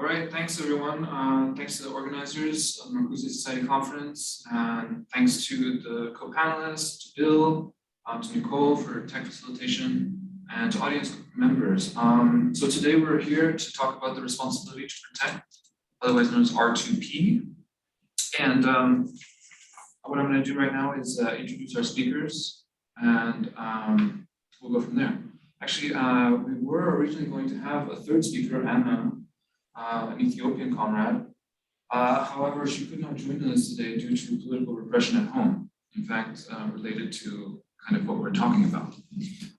All right, thanks everyone. Thanks to the organizers of the Marcuse Society Conference, and thanks to the co-panelists, to Bill, to Nicole for tech facilitation, and to audience members. So today we're here to talk about the responsibility to protect, otherwise known as R2P. And what I'm going to do right now is introduce our speakers, and we'll go from there. Actually, we were originally going to have a third speaker, Anna, an Ethiopian comrade. However, she could not join us today due to political repression at home, in fact, related to kind of what we're talking about.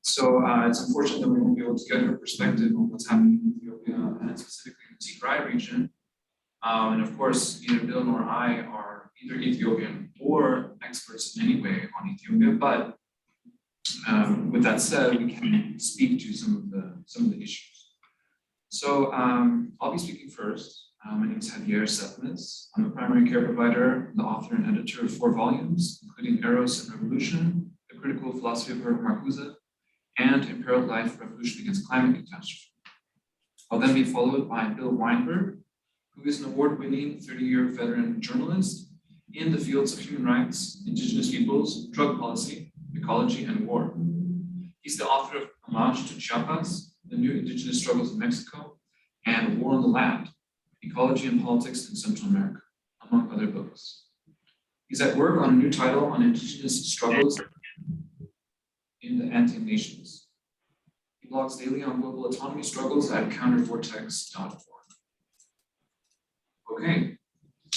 So it's unfortunate that we won't be able to get her perspective on what's happening in Ethiopia and specifically in the Tigray region. And of course, neither Bill nor I are either Ethiopian or experts in any way on Ethiopia, but with that said, we can speak to some of the issues. So I'll be speaking first. My name is Javier Sethness. I'm a primary care provider, the author and editor of 4 volumes, including Eros and Revolution, The Critical Philosophy of Herbert Marcuse, and Imperiled Life, Revolution Against Climate Catastrophe. I'll then be followed by Bill Weinberg, who is an award-winning 30-year veteran journalist in the fields of human rights, indigenous peoples, drug policy, ecology, and war. He's the author of Homage to Chiapas, The New Indigenous Struggles in Mexico, and War on the Land, Ecology and Politics in Central America, among other books. He's at work on a new title on indigenous struggles in the Andean nations. He blogs daily on global autonomy struggles at countervortex.org. Okay.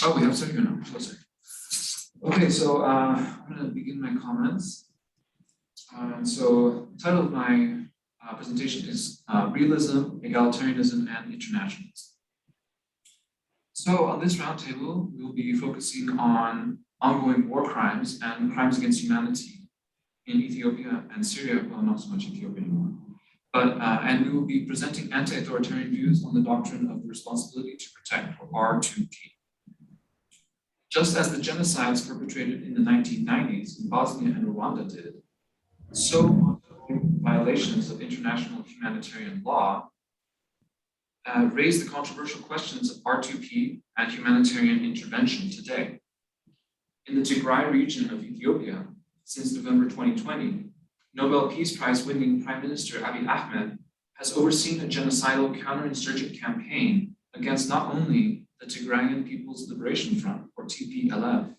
Oh, we have Sergio now. So sorry. Okay, so I'm going to begin my comments. So the title of my presentation is Realism, Egalitarianism, and Internationalism. So on this roundtable, we'll be focusing on ongoing war crimes and crimes against humanity in Ethiopia and Syria, well, not so much Ethiopia anymore. But, and we will be presenting anti-authoritarian views on the doctrine of the responsibility to protect, or R2P. Just as the genocides perpetrated in the 1990s in Bosnia and Rwanda did, so ongoing violations of international humanitarian law raise the controversial questions of R2P and humanitarian intervention today. In the Tigray region of Ethiopia, since November 2020, Nobel Peace Prize winning Prime Minister Abiy Ahmed has overseen a genocidal counterinsurgent campaign against not only the Tigrayan People's Liberation Front, or TPLF,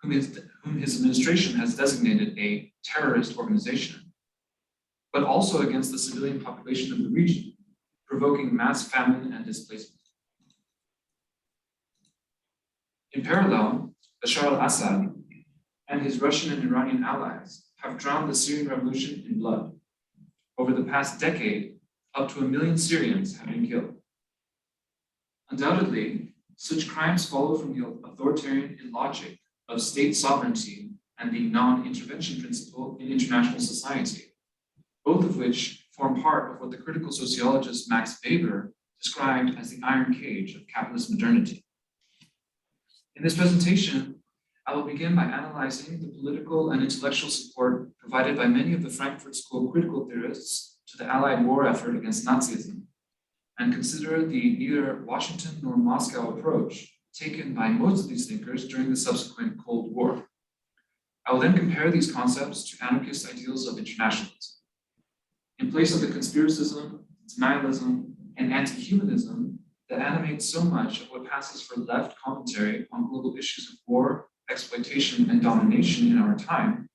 whom his administration has designated a terrorist organization, but also against the civilian population of the region, provoking mass famine and displacement. In parallel, Bashar al-Assad and his Russian and Iranian allies have drowned the Syrian revolution in blood. Over the past decade, up to 1 million Syrians have been killed. Undoubtedly, such crimes follow from the authoritarian logic of state sovereignty and the non-intervention principle in international society, both of which form part of what the critical sociologist Max Weber described as the iron cage of capitalist modernity. In this presentation, I will begin by analyzing the political and intellectual support provided by many of the Frankfurt School critical theorists to the Allied war effort against Nazism, and consider the neither Washington nor Moscow approach taken by most of these thinkers during the subsequent Cold War. I will then compare these concepts to anarchist ideals of internationalism. In place of the conspiracism, denialism, and anti-humanism that animate so much of what passes for left commentary on global issues of war, exploitation, and domination in our time,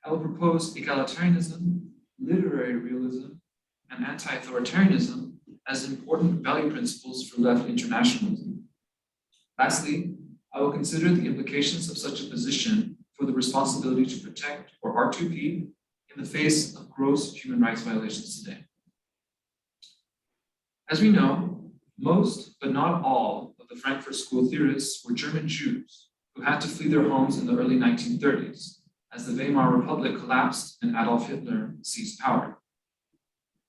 I will propose egalitarianism, literary realism, and anti-authoritarianism as important value principles for left internationalism. Lastly, I will consider the implications of such a position for the responsibility to protect, or R2P, in the face of gross human rights violations today. As we know, most, but not all, of the Frankfurt School theorists were German Jews who had to flee their homes in the early 1930s as the Weimar Republic collapsed and Adolf Hitler seized power.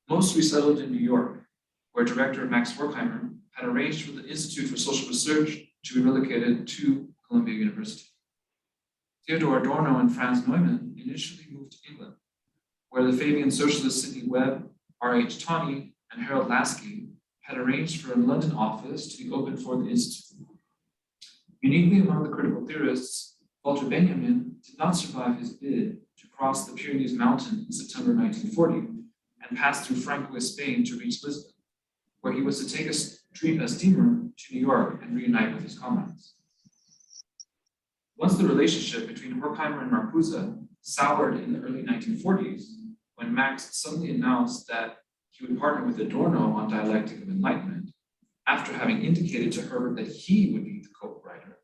Most resettled in New York, where director Max Horkheimer had arranged for the Institute for Social Research to be relocated to Columbia University. Theodor Adorno and Franz Neumann initially moved to England, where the Fabian socialists Sidney Webb, R.H. Tawney, and Harold Lasky had had arranged for a London office to be opened for the Institute. Uniquely among the critical theorists, Walter Benjamin did not survive his bid to cross the Pyrenees mountain in September 1940 and pass through Francoist Spain to reach Lisbon, where he was to take a steamer to New York and reunite with his comrades. Once the relationship between Horkheimer and Marcuse soured in the early 1940s, when Max suddenly announced that he would partner with Adorno on Dialectic of Enlightenment, after having indicated to Herbert that he would be the co-writer,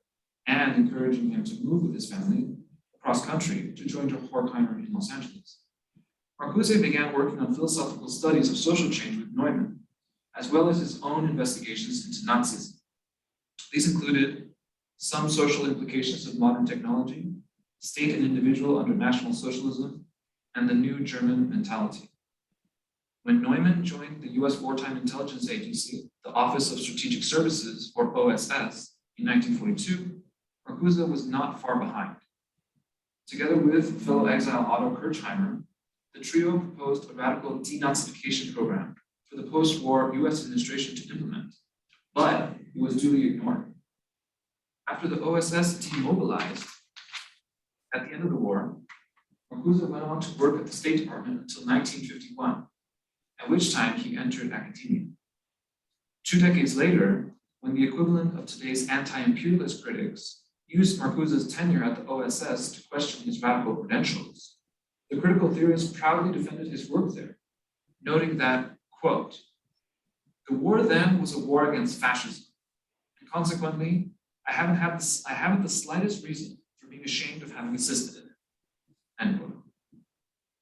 and encouraging him to move with his family across country to join Horkheimer in Los Angeles. Marcuse began working on philosophical studies of social change with Neumann, as well as his own investigations into Nazism. These included some social implications of modern technology, state and individual under National Socialism, and the new German mentality. When Neumann joined the US Wartime Intelligence Agency, the Office of Strategic Services, or OSS, in 1942, Marcuse was not far behind. Together with fellow exile Otto Kirchheimer, the trio proposed a radical denazification program for the post-war US administration to implement, but it was duly ignored. After the OSS demobilized at the end of the war, Marcuse went on to work at the State Department until 1951, at which time he entered academia. 2 decades later, when the equivalent of today's anti-imperialist critics used Marcuse's tenure at the OSS to question his radical credentials, the critical theorist proudly defended his work there, noting that, quote, "The war then was a war against fascism, and consequently, I haven't the slightest reason for being ashamed of having assisted in it," end quote.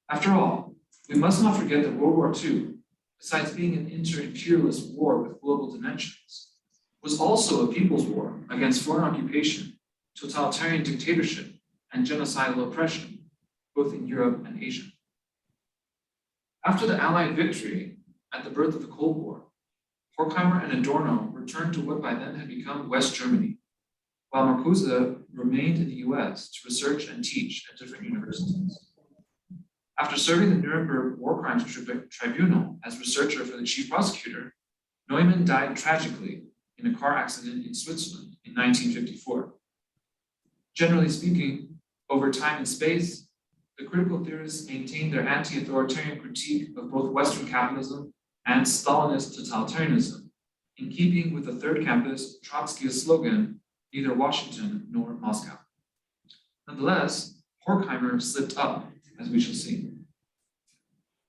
After all, we must not forget that World War II, besides being an inter-imperialist war with global dimensions, was also a people's war against foreign occupation, totalitarian dictatorship, and genocidal oppression, both in Europe and Asia. After the Allied victory at the birth of the Cold War, Horkheimer and Adorno returned to what by then had become West Germany, while Marcuse remained in the US to research and teach at different universities. After serving the Nuremberg War Crimes Tribunal as researcher for the chief prosecutor, Neumann died tragically in a car accident in Switzerland in 1954. Generally speaking, over time and space, the critical theorists maintained their anti-authoritarian critique of both Western capitalism and Stalinist totalitarianism, in keeping with the third campus Trotskyist slogan, neither Washington nor Moscow. Nonetheless, Horkheimer slipped up, as we shall see.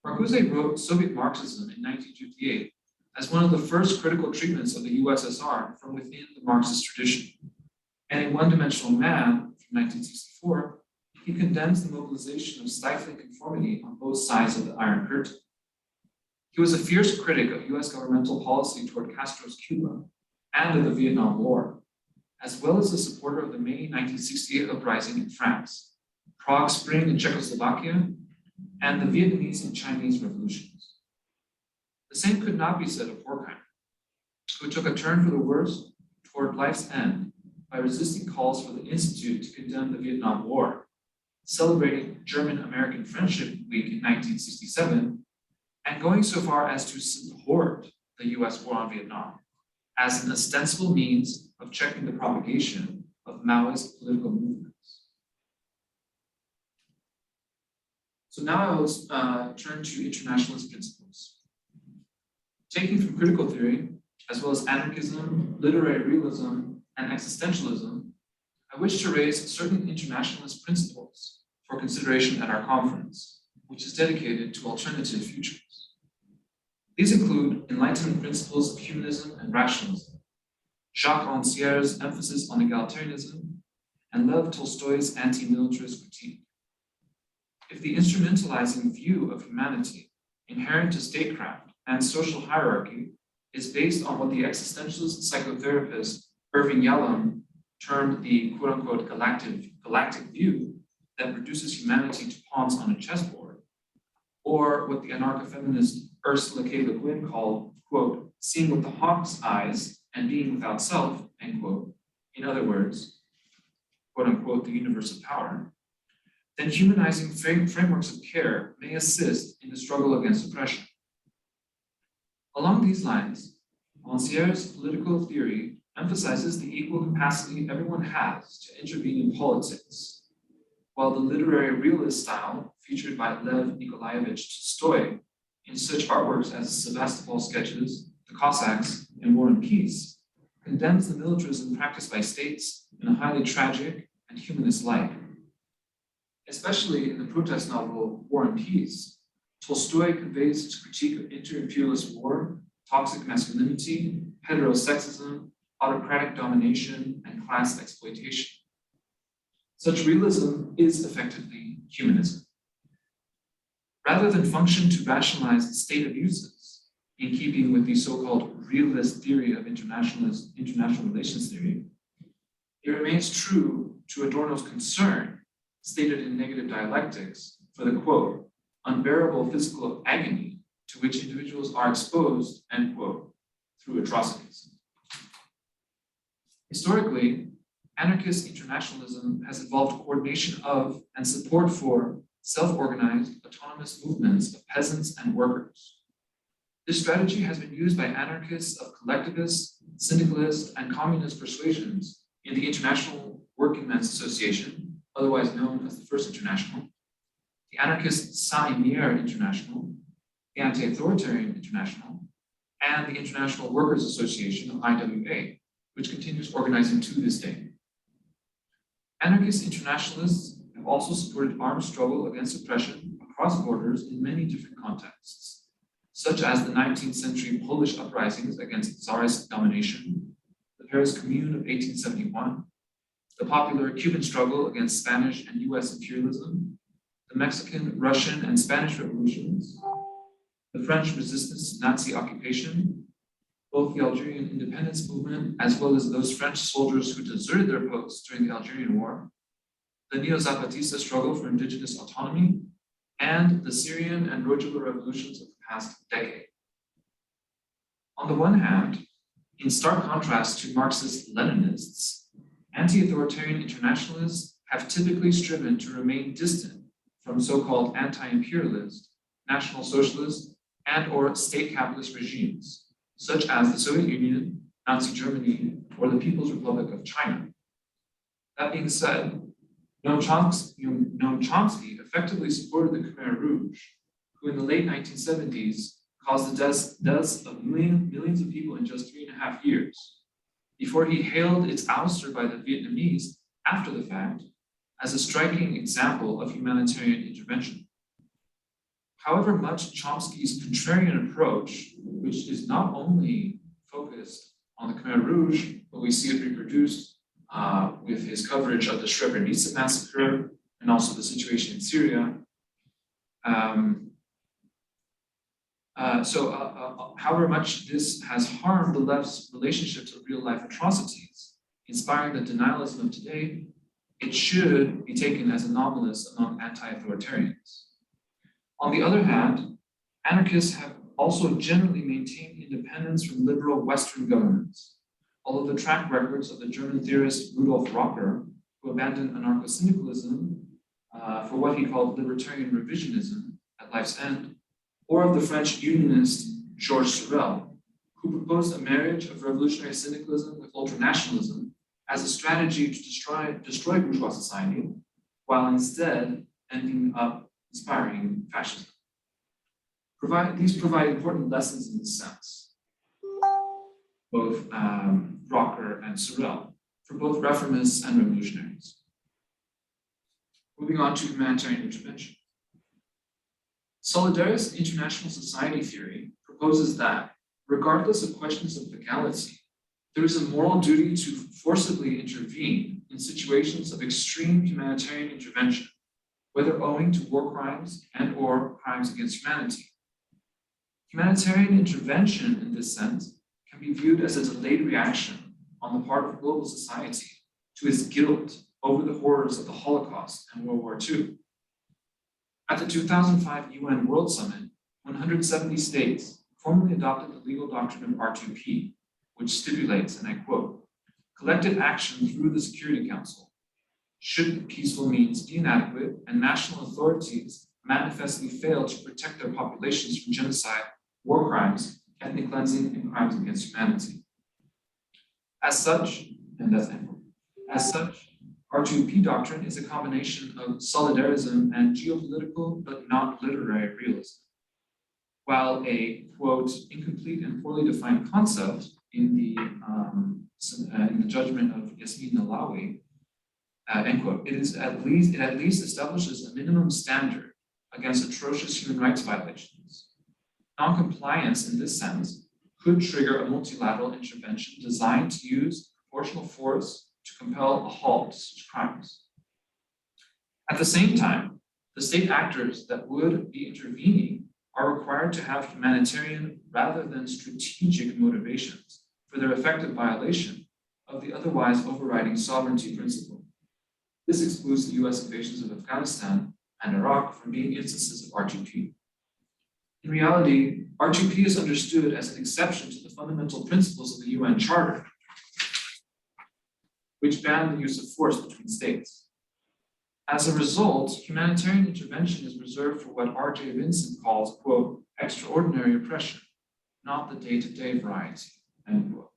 Marcuse wrote Soviet Marxism in 1958 as one of the first critical treatments of the USSR from within the Marxist tradition. And in One-Dimensional Man from 1964, he condemns the mobilization of stifling conformity on both sides of the Iron Curtain. He was a fierce critic of US governmental policy toward Castro's Cuba and of the Vietnam War, as well as a supporter of the May 1968 uprising in France, Prague Spring in Czechoslovakia, and the Vietnamese and Chinese revolutions. The same could not be said of Horkheimer, who took a turn for the worse toward life's end by resisting calls for the Institute to condemn the Vietnam War, celebrating German-American Friendship Week in 1967, and going so far as to support the US war on Vietnam as an ostensible means of checking the propagation of Maoist political movements. So now I will turn to internationalist principles. Taking from critical theory, as well as anarchism, literary realism, and existentialism, I wish to raise certain internationalist principles for consideration at our conference, which is dedicated to alternative futures. These include Enlightenment principles of humanism and rationalism, Jacques Rancière's emphasis on egalitarianism, and Lev Tolstoy's anti-militarist critique. If the instrumentalizing view of humanity inherent to statecraft and social hierarchy is based on what the existentialist psychotherapist Irving Yalom termed the quote-unquote galactic view that reduces humanity to pawns on a chessboard, or what the anarcho-feminist Ursula K. Le Guin called, quote, seeing with the hawk's eyes and being without self, end quote, in other words, quote unquote, the universe of power, then humanizing frameworks of care may assist in the struggle against oppression. Along these lines, Rancière's political theory emphasizes the equal capacity everyone has to intervene in politics, while the literary realist style featured by Lev Nikolaevich Tolstoy in such artworks as Sevastopol sketches, The Cossacks, and War and Peace, condemns the militarism practiced by states in a highly tragic and humanist light. Especially in the protest novel War and Peace, Tolstoy conveys his critique of inter-imperialist war, toxic masculinity, heterosexism, autocratic domination, and class exploitation. Such realism is effectively humanism. Rather than function to rationalize state abuses, in keeping with the so-called realist theory of international relations theory, it remains true to Adorno's concern, stated in Negative Dialectics, for the, quote, unbearable physical agony to which individuals are exposed, end quote, through atrocities. Historically, anarchist internationalism has involved coordination of and support for self-organized autonomous movements of peasants and workers. This strategy has been used by anarchists of collectivist, syndicalist, and communist persuasions in the International Working Men's Association, otherwise known as the First International, the anarchist Saint-Imier International, the Anti-Authoritarian International, and the International Workers Association, IWA, which continues organizing to this day. Anarchist internationalists have also supported armed struggle against oppression across borders in many different contexts, such as the 19th century Polish uprisings against Tsarist domination, the Paris Commune of 1871, the popular Cuban struggle against Spanish and US imperialism, the Mexican, Russian, and Spanish revolutions, the French resistance to Nazi occupation, both the Algerian independence movement, as well as those French soldiers who deserted their posts during the Algerian War, the Neo-Zapatista struggle for indigenous autonomy, and the Syrian and Rojava revolutions of the past decade. On the one hand, in stark contrast to Marxist-Leninists, anti-authoritarian internationalists have typically striven to remain distant from so-called anti-imperialist, national socialist, and/or state capitalist regimes, such as the Soviet Union, Nazi Germany, or the People's Republic of China. That being said, Noam Chomsky effectively supported the Khmer Rouge, who in the late 1970s caused the deaths of millions of people in just 3.5 years, before he hailed its ouster by the Vietnamese after the fact as a striking example of humanitarian intervention. However much Chomsky's contrarian approach, which is not only focused on the Khmer Rouge, but we see it reproduced with his coverage of the Srebrenica massacre and also the situation in Syria. However much this has harmed the left's relationship to real-life atrocities, inspiring the denialism of today, it should be taken as anomalous among anti-authoritarians. On the other hand, anarchists have also generally maintained independence from liberal Western governments, although the track records of the German theorist Rudolf Rocker, who abandoned anarcho-syndicalism for what he called libertarian revisionism at life's end, or of the French unionist Georges Sorel, who proposed a marriage of revolutionary syndicalism with ultranationalism as a strategy to destroy bourgeois society, while instead ending up inspiring fascism. These provide important lessons in this sense, both Rocker and Sorel, for both reformists and revolutionaries. Moving on to humanitarian intervention. Solidarist international society theory proposes that, regardless of questions of legality, there is a moral duty to forcibly intervene in situations of extreme humanitarian intervention, whether owing to war crimes and/or crimes against humanity. Humanitarian intervention, in this sense, can be viewed as a delayed reaction on the part of global society to its guilt over the horrors of the Holocaust and World War II. At the 2005 UN World Summit, 170 states formally adopted the legal doctrine of R2P, which stipulates, and I quote, collective action through the Security Council, should peaceful means be inadequate and national authorities manifestly fail to protect their populations from genocide, war crimes, ethnic cleansing, and crimes against humanity. As such, and that's end quote. As such, R2P doctrine is a combination of solidarism and geopolitical but not literary realism. While a, quote, incomplete and poorly defined concept in the judgment of Yasmin Alawi, end quote, it at least establishes a minimum standard against atrocious human rights violations. Non-compliance in this sense could trigger a multilateral intervention designed to use proportional force to compel a halt to such crimes. At the same time, the state actors that would be intervening are required to have humanitarian rather than strategic motivations for their effective violation of the otherwise overriding sovereignty principle. This excludes the US invasions of Afghanistan and Iraq from being instances of R2P. In reality, R2P is understood as an exception to the fundamental principles of the UN Charter, which ban the use of force between states. As a result, humanitarian intervention is reserved for what R.J. Vincent calls, quote, extraordinary oppression, not the day-to-day variety, end quote.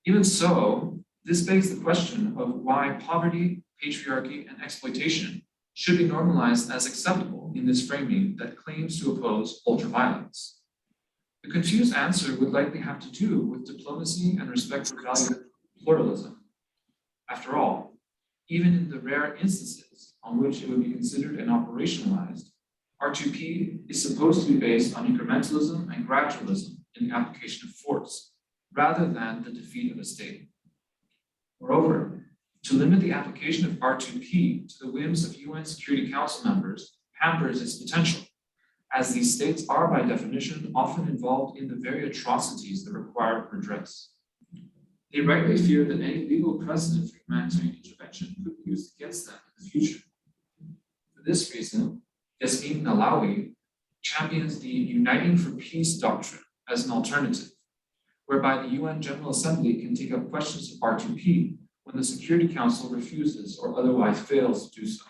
Even so, this begs the question of why poverty, patriarchy, and exploitation should be normalized as acceptable in this framing that claims to oppose ultraviolence. The confused answer would likely have to do with diplomacy and respect for value of pluralism. After all, even in the rare instances on which it would be considered and operationalized, R2P is supposed to be based on incrementalism and gradualism in the application of force, rather than the defeat of a state. Moreover, to limit the application of R2P to the whims of UN Security Council members hampers its potential, as these states are by definition often involved in the very atrocities that require redress. They rightly fear that any legal precedent for humanitarian intervention could be used against them in the future. For this reason, Yasmin Alawi champions the Uniting for Peace doctrine as an alternative, whereby the UN General Assembly can take up questions of R2P when the Security Council refuses or otherwise fails to do so.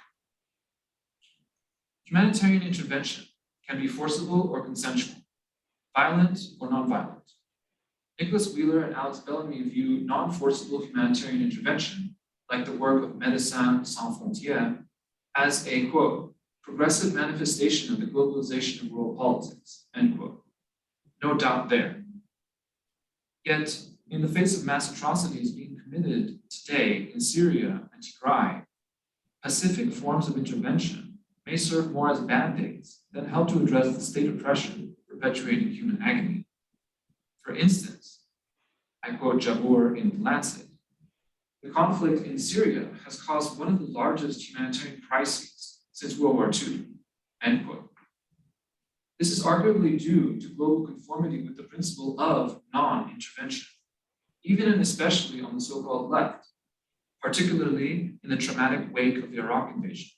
Humanitarian intervention can be forcible or consensual, violent or non-violent. Nicholas Wheeler and Alex Bellamy view non-forcible humanitarian intervention, like the work of Médecins Sans Frontières, as a, quote, progressive manifestation of the globalization of world politics, end quote. No doubt there. Yet, in the face of mass atrocities being committed today in Syria and Tigray, pacific forms of intervention may serve more as band-aids than help to address the state oppression perpetuating human agony. For instance, I quote Javier in The Lancet, the conflict in Syria has caused one of the largest humanitarian crises since World War II, end quote. This is arguably due to global conformity with the principle of non-intervention, even and especially on the so-called left, particularly in the traumatic wake of the Iraq invasion.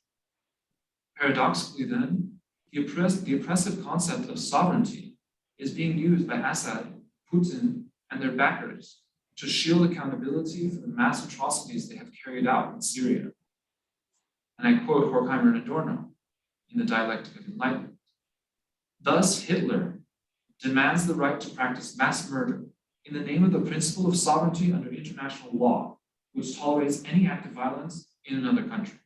Paradoxically then, the oppressive concept of sovereignty is being used by Assad, Putin, and their backers to shield accountability for the mass atrocities they have carried out in Syria. And I quote Horkheimer and Adorno in The Dialectic of Enlightenment. Thus, Hitler demands the right to practice mass murder in the name of the principle of sovereignty under international law, which tolerates any act of violence in another country,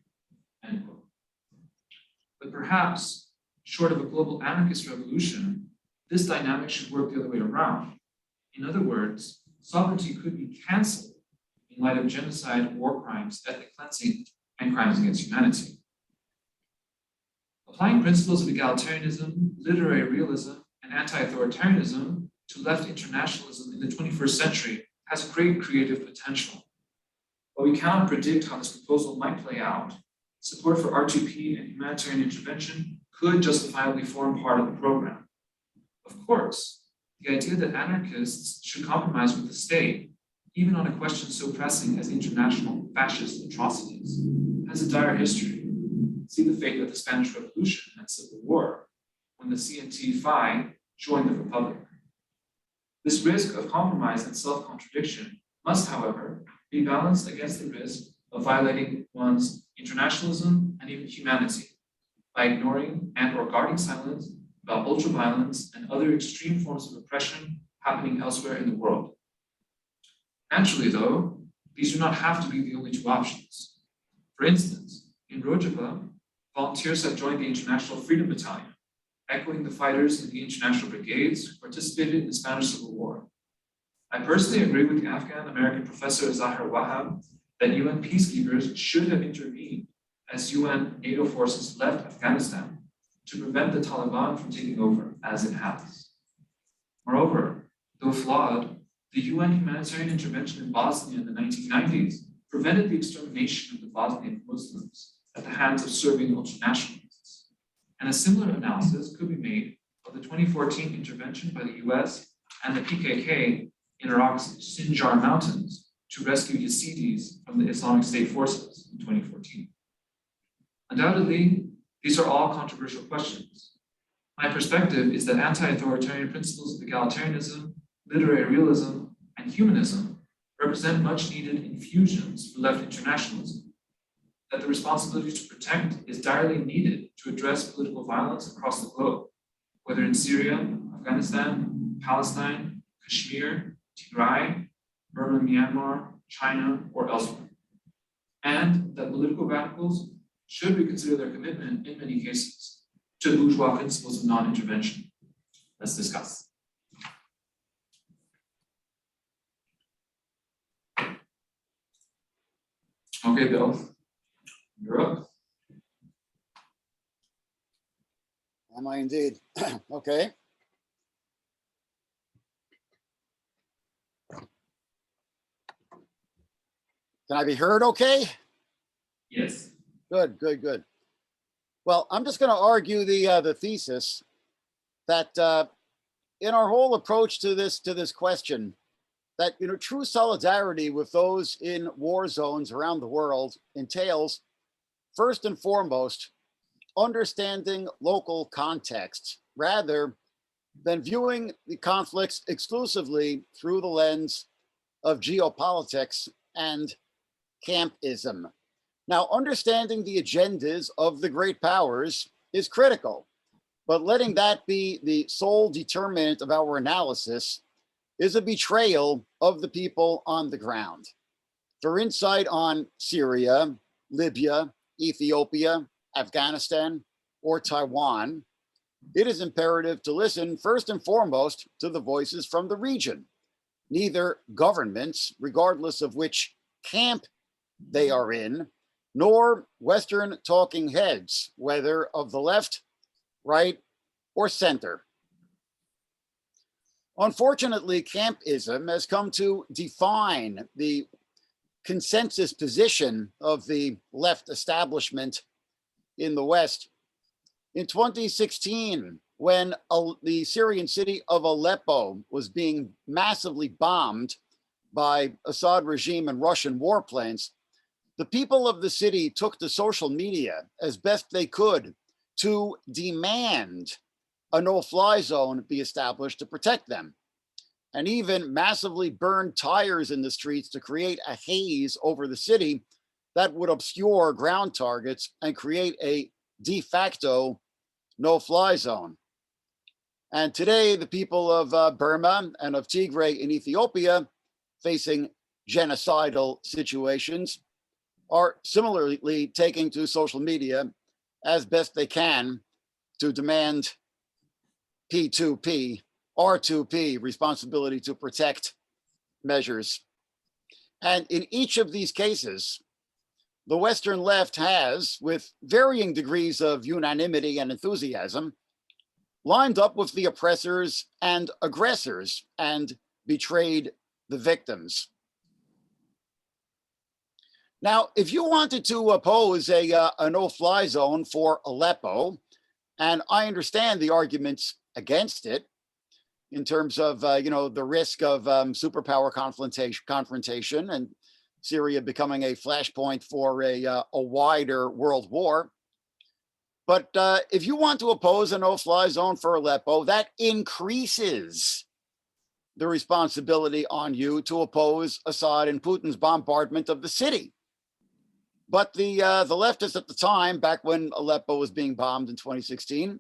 end quote. But perhaps, short of a global anarchist revolution, this dynamic should work the other way around. In other words, sovereignty could be canceled in light of genocide, war crimes, ethnic cleansing, and crimes against humanity. Applying principles of egalitarianism, literary realism, and anti-authoritarianism to left internationalism in the 21st century has great creative potential. While we cannot predict how this proposal might play out, support for R2P and humanitarian intervention could justifiably form part of the program. Of course, the idea that anarchists should compromise with the state, even on a question so pressing as international fascist atrocities, has a dire history. See the fate of the Spanish Revolution and Civil War, when the CNT-FI joined the Republic. This risk of compromise and self-contradiction must, however, be balanced against the risk of violating one's internationalism and even humanity by ignoring and or guarding silence about ultraviolence and other extreme forms of oppression happening elsewhere in the world. Naturally, though, these do not have to be the only two options. For instance, in Rojava, volunteers have joined the International Freedom Battalion, echoing the fighters in the international brigades who participated in the Spanish Civil War. I personally agree with the Afghan-American professor Zahir Wahab that UN peacekeepers should have intervened as UN NATO forces left Afghanistan to prevent the Taliban from taking over, as it has. Moreover, though flawed, the UN humanitarian intervention in Bosnia in the 1990s prevented the extermination of the Bosnian Muslims at the hands of Serbian ultranationalists. And a similar analysis could be made of the 2014 intervention by the US and the PKK in Iraq's Sinjar Mountains to rescue Yazidis from the Islamic State forces in 2014. Undoubtedly, these are all controversial questions. My perspective is that anti-authoritarian principles of egalitarianism, literary realism, and humanism represent much needed infusions for left internationalism, that the responsibility to protect is direly needed to address political violence across the globe, whether in Syria, Afghanistan, Palestine, Kashmir, Tigray, Burma, Myanmar, China, or elsewhere. And that political radicals should reconsider their commitment in many cases to bourgeois principles of non-intervention. Let's discuss. Okay, Bill, you're up. Am I indeed? Okay. Can I be heard okay? Yes. Good, good, good. Well, I'm just going to argue the thesis that in our whole approach to this question, that true solidarity with those in war zones around the world entails, first and foremost, understanding local contexts rather than viewing the conflicts exclusively through the lens of geopolitics and Campism. Now, understanding the agendas of the great powers is critical, but letting that be the sole determinant of our analysis is a betrayal of the people on the ground. For insight on Syria, Libya, Ethiopia, Afghanistan, or Taiwan, it is imperative to listen first and foremost to the voices from the region. Neither governments, regardless of which camp they are in, nor Western talking heads, whether of the left, right, or center. Unfortunately, campism has come to define the consensus position of the left establishment in the West. In 2016, when the Syrian city of Aleppo was being massively bombed by Assad regime and Russian warplanes, the people of the city took to social media as best they could to demand a no-fly zone be established to protect them, and even massively burned tires in the streets to create a haze over the city that would obscure ground targets and create a de facto no-fly zone. And today, the people of Burma and of Tigray in Ethiopia, facing genocidal situations, are similarly taking to social media as best they can to demand P2P, R2P, responsibility to protect measures. And in each of these cases, the Western left has, with varying degrees of unanimity and enthusiasm, lined up with the oppressors and aggressors and betrayed the victims. Now, if you wanted to oppose a no-fly zone for Aleppo, and I understand the arguments against it in terms of the risk of superpower confrontation and Syria becoming a flashpoint for a wider world war. But if you want to oppose a no-fly zone for Aleppo, that increases the responsibility on you to oppose Assad and Putin's bombardment of the city. But the leftists at the time, back when Aleppo was being bombed in 2016,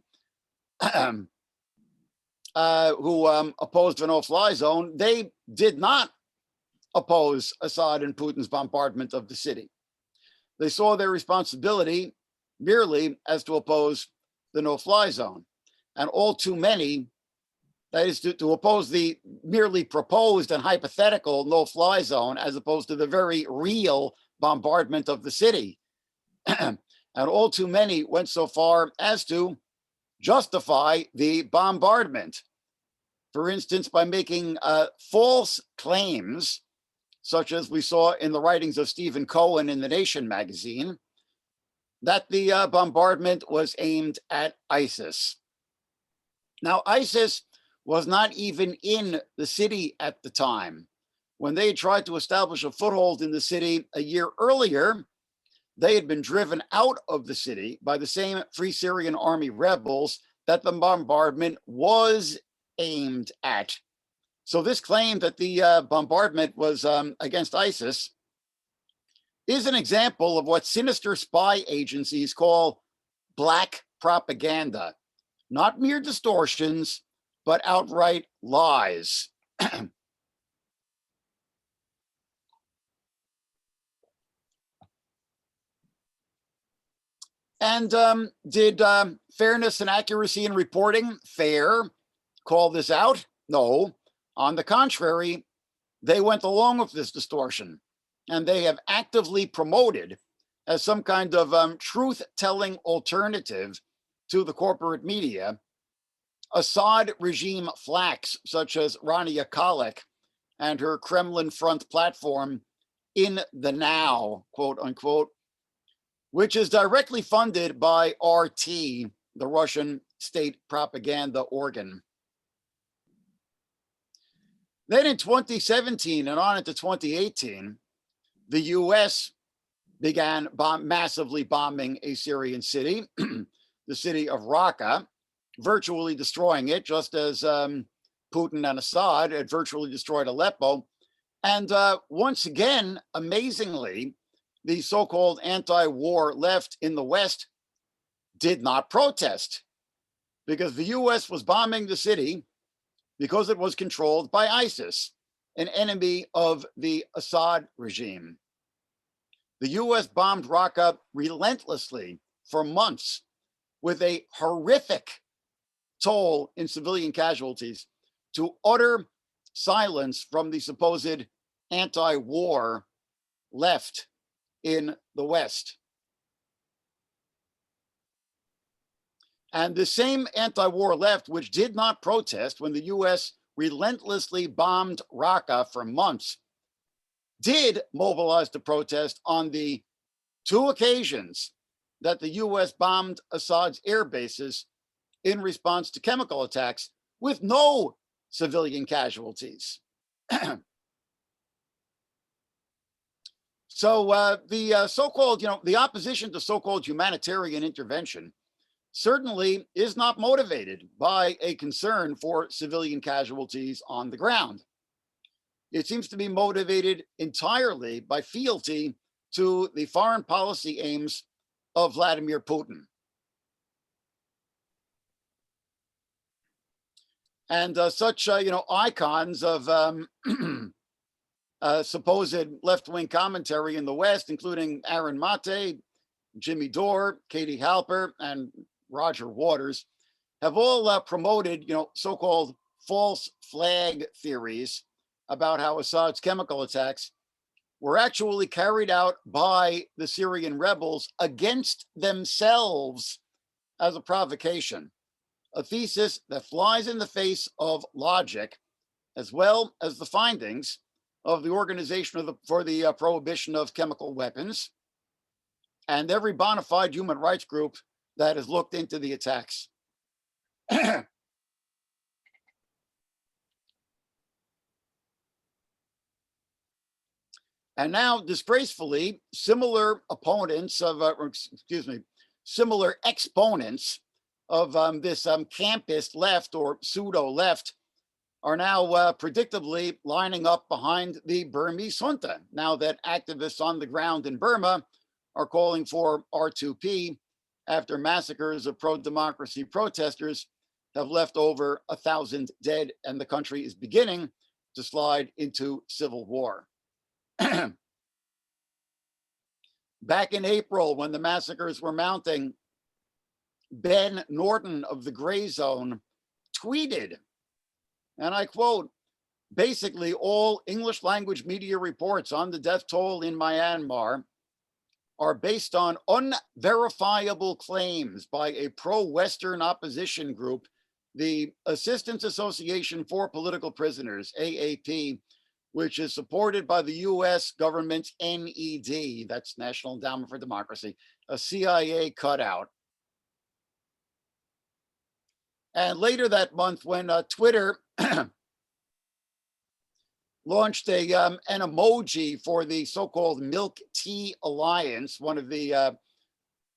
who opposed the no-fly zone, they did not oppose Assad and Putin's bombardment of the city. They saw their responsibility merely as to oppose the no-fly zone. And all too many, that is to oppose the merely proposed and hypothetical no-fly zone as opposed to the very real bombardment of the city. And all too many went so far as to justify the bombardment. For instance, by making false claims, such as we saw in the writings of Stephen Cohen in The Nation magazine, that the bombardment was aimed at ISIS. Now, ISIS was not even in the city at the time. When they tried to establish a foothold in the city a year earlier, they had been driven out of the city by the same Free Syrian Army rebels that the bombardment was aimed at. So this claim that the bombardment was against ISIS is an example of what sinister spy agencies call black propaganda, not mere distortions, but outright lies. And did fairness and accuracy in reporting, FAIR, call this out? No. On the contrary, they went along with this distortion, and they have actively promoted as some kind of truth-telling alternative to the corporate media, Assad regime flacks such as Rania Khalek and her Kremlin front platform In the Now, quote unquote, which is directly funded by RT, the Russian state propaganda organ. Then in 2017 and on into 2018, the US began massively bombing a Syrian city, the city of Raqqa, virtually destroying it, just as Putin and Assad had virtually destroyed Aleppo. And once again, amazingly, the so-called anti-war left in the West did not protest because the US was bombing the city because it was controlled by ISIS, an enemy of the Assad regime. The US bombed Raqqa relentlessly for months with a horrific toll in civilian casualties to utter silence from the supposed anti-war left in the West. And the same anti-war left, which did not protest when the US relentlessly bombed Raqqa for months, did mobilize to protest on the two occasions that the US bombed Assad's air bases in response to chemical attacks with no civilian casualties. So the so-called, the opposition to so-called humanitarian intervention certainly is not motivated by a concern for civilian casualties on the ground. It seems to be motivated entirely by fealty to the foreign policy aims of Vladimir Putin. And such, icons of supposed left-wing commentary in the West, including Aaron Mate, Jimmy Dore, Katie Halper, and Roger Waters, have all promoted, so-called false flag theories about how Assad's chemical attacks were actually carried out by the Syrian rebels against themselves as a provocation, a thesis that flies in the face of logic, as well as the findings of the Organization for the Prohibition of Chemical Weapons and every bona fide human rights group that has looked into the attacks. And now, disgracefully, similar opponents of, similar exponents of this campist left or pseudo left are now predictably lining up behind the Burmese junta, now that activists on the ground in Burma are calling for R2P after massacres of pro-democracy protesters have left over 1,000 dead, and the country is beginning to slide into civil war. Back in April, when the massacres were mounting, Ben Norton of the Gray Zone tweeted, and I quote, basically all English language media reports on the death toll in Myanmar are based on unverifiable claims by a pro-Western opposition group, the Assistance Association for Political Prisoners, AAP, which is supported by the US government's NED, that's National Endowment for Democracy, a CIA cutout. And later that month, when Twitter launched an emoji for the so-called Milk Tea Alliance, one of the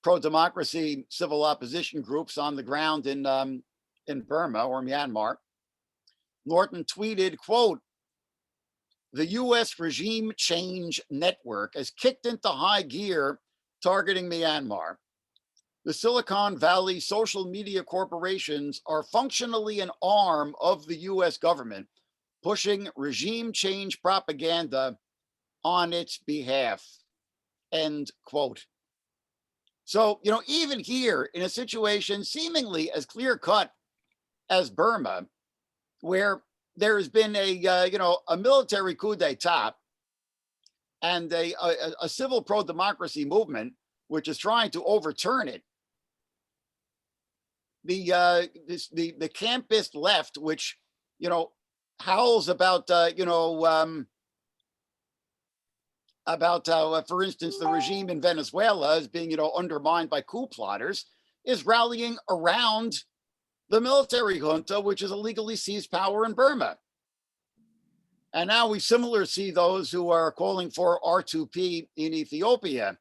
pro-democracy civil opposition groups on the ground in Burma or Myanmar, Norton tweeted, quote, the US regime change network has kicked into high gear targeting Myanmar. The Silicon Valley social media corporations are functionally an arm of the US government, pushing regime change propaganda on its behalf, end quote. So, even here in a situation seemingly as clear-cut as Burma, where there has been a military coup d'etat and a civil pro-democracy movement, which is trying to overturn it. The campist left, which, howls about, for instance, the regime in Venezuela is being, undermined by coup plotters, is rallying around the military junta, which has illegally seized power in Burma. And now we similarly see those who are calling for R2P in Ethiopia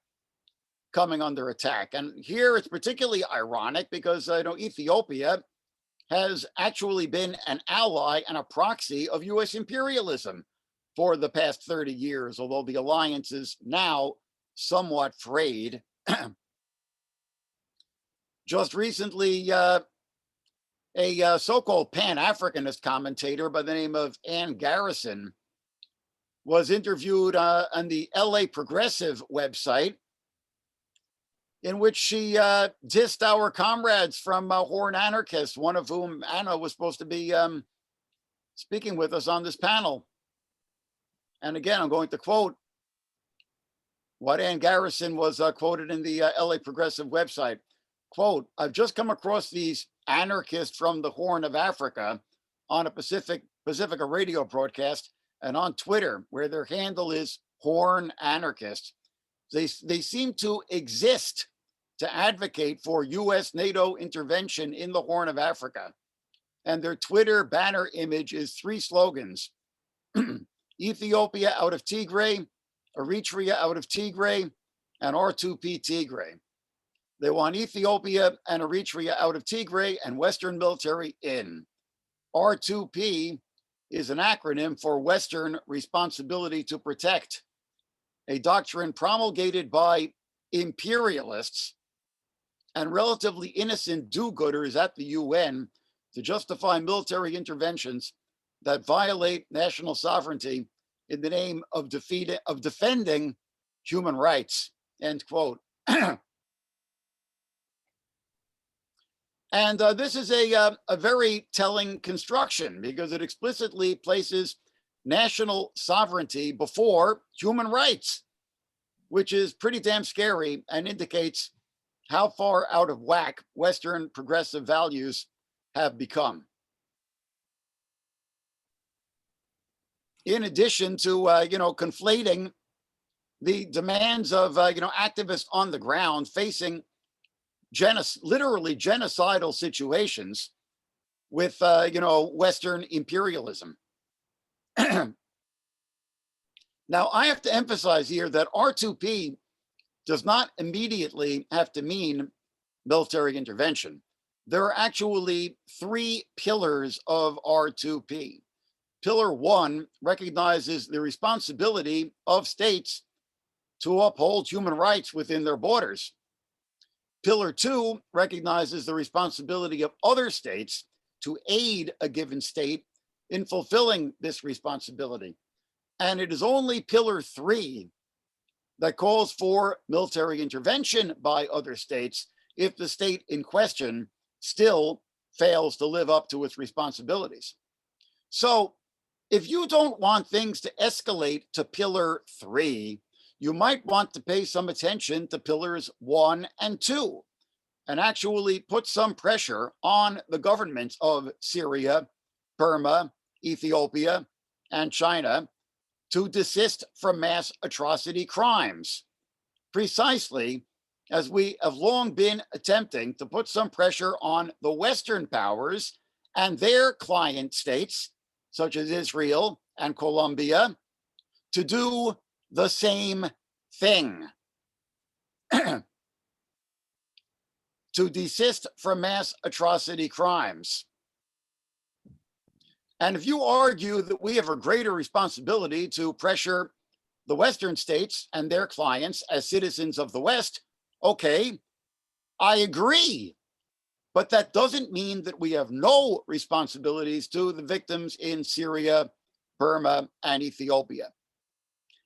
coming under attack. And here it's particularly ironic because Ethiopia has actually been an ally and a proxy of US imperialism for the past 30 years, although the alliance is now somewhat frayed. Just recently, a so-called Pan-Africanist commentator by the name of Ann Garrison was interviewed on the LA Progressive website, in which she dissed our comrades from Horn Anarchists, one of whom Anna was supposed to be speaking with us on this panel. And again, I'm going to quote what Ann Garrison was quoted in the LA Progressive website. Quote, I've just come across these anarchists from the Horn of Africa on a Pacifica radio broadcast and on Twitter, where their handle is Horn Anarchist. They seem to exist to advocate for US NATO intervention in the Horn of Africa. And their Twitter banner image is 3 slogans: Ethiopia out of Tigray, Eritrea out of Tigray, and R2P Tigray. They want Ethiopia and Eritrea out of Tigray and Western military in. R2P is an acronym for Western Responsibility to Protect, a doctrine promulgated by imperialists and relatively innocent do-gooders at the UN to justify military interventions that violate national sovereignty in the name of defending human rights, end quote. And this is a very telling construction because it explicitly places national sovereignty before human rights, which is pretty damn scary and indicates how far out of whack Western progressive values have become. In addition to, conflating the demands of, activists on the ground facing literally genocidal situations with, Western imperialism. Now, I have to emphasize here that R2P does not immediately have to mean military intervention. There are actually 3 pillars of R2P. Pillar 1 recognizes the responsibility of states to uphold human rights within their borders. Pillar 2 recognizes the responsibility of other states to aid a given state in fulfilling this responsibility. And it is only Pillar 3 that calls for military intervention by other states if the state in question still fails to live up to its responsibilities. So if you don't want things to escalate to Pillar 3, you might want to pay some attention to Pillars 1 and 2 and actually put some pressure on the governments of Syria, Burma, Ethiopia, and China to desist from mass atrocity crimes, precisely as we have long been attempting to put some pressure on the Western powers and their client states, such as Israel and Colombia, to do the same thing. To desist from mass atrocity crimes. And if you argue that we have a greater responsibility to pressure the Western states and their clients as citizens of the West, okay, I agree. But that doesn't mean that we have no responsibilities to the victims in Syria, Burma, and Ethiopia.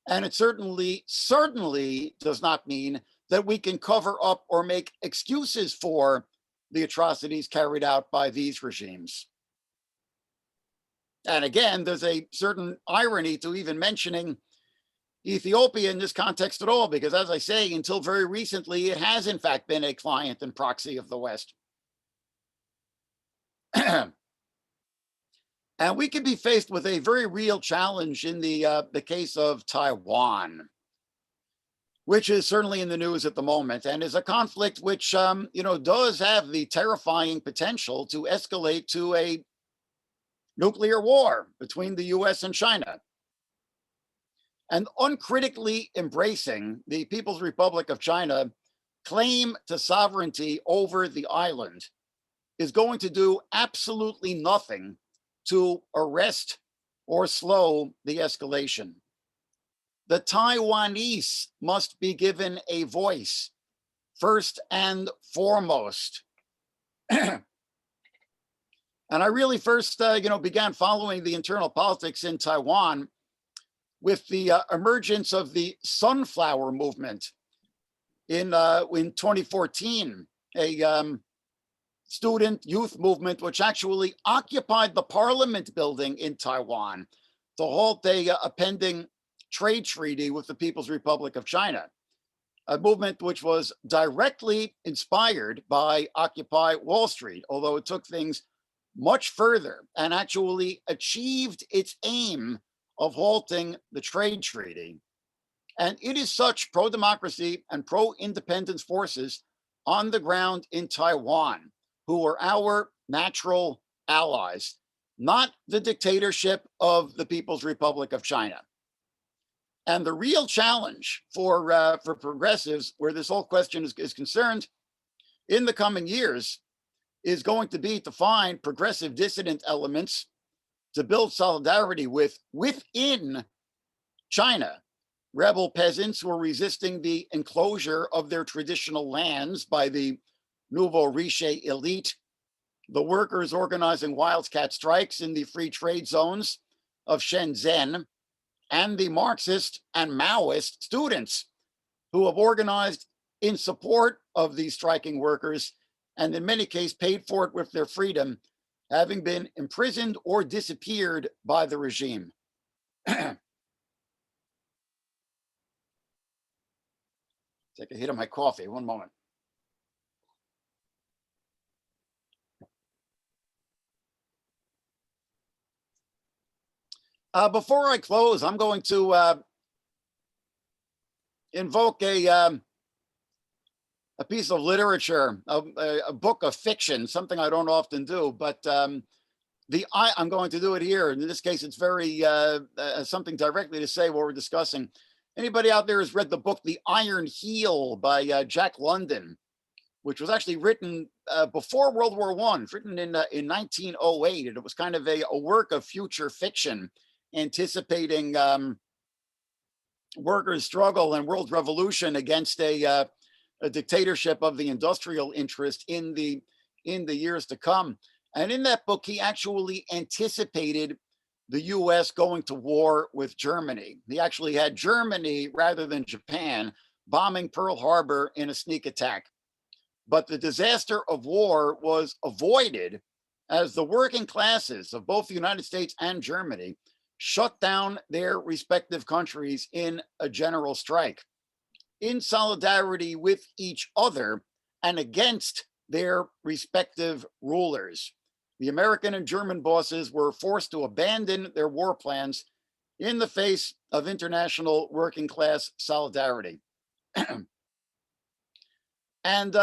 And it certainly does not mean that we can cover up or make excuses for the atrocities carried out by these regimes. And again, there's a certain irony to even mentioning Ethiopia in this context at all, because as I say, until very recently, it has in fact been a client and proxy of the West. And we could be faced with a very real challenge in the case of Taiwan, which is certainly in the news at the moment, and is a conflict which does have the terrifying potential to escalate to a nuclear war between the US and China. And uncritically embracing the People's Republic of China claim to sovereignty over the island is going to do absolutely nothing to arrest or slow the escalation. The Taiwanese must be given a voice, first and foremost. And I really first, began following the internal politics in Taiwan with the emergence of the Sunflower Movement in 2014, a student youth movement which actually occupied the parliament building in Taiwan to halt a pending trade treaty with the People's Republic of China, a movement which was directly inspired by Occupy Wall Street, although it took things much further and actually achieved its aim of halting the trade treaty. And it is such pro-democracy and pro-independence forces on the ground in Taiwan who are our natural allies, not the dictatorship of the People's Republic of China. And the real challenge for progressives, where this whole question is concerned, in the coming years, is going to be to find progressive dissident elements to build solidarity within China. Rebel peasants who are resisting the enclosure of their traditional lands by the nouveau riche elite, the workers organizing wildcat strikes in the free trade zones of Shenzhen, and the Marxist and Maoist students who have organized in support of these striking workers and in many cases paid for it with their freedom, having been imprisoned or disappeared by the regime. Take a hit of my coffee, one moment. Before I close, I'm going to invoke a piece of literature, a book of fiction, something I don't often do, but I'm going to do it here. In this case, it's very something directly to say what we're discussing. Anybody out there has read the book The Iron Heel by Jack London, which was actually written before World War I, written in 1908. And it was kind of a work of future fiction, anticipating workers' struggle and world revolution against a dictatorship of the industrial interest in the years to come. And in that book, he actually anticipated the US going to war with Germany. He actually had Germany, rather than Japan, bombing Pearl Harbor in a sneak attack. But the disaster of war was avoided as the working classes of both the United States and Germany shut down their respective countries in a general strike in solidarity with each other and against their respective rulers. The American and German bosses were forced to abandon their war plans in the face of international working class solidarity. And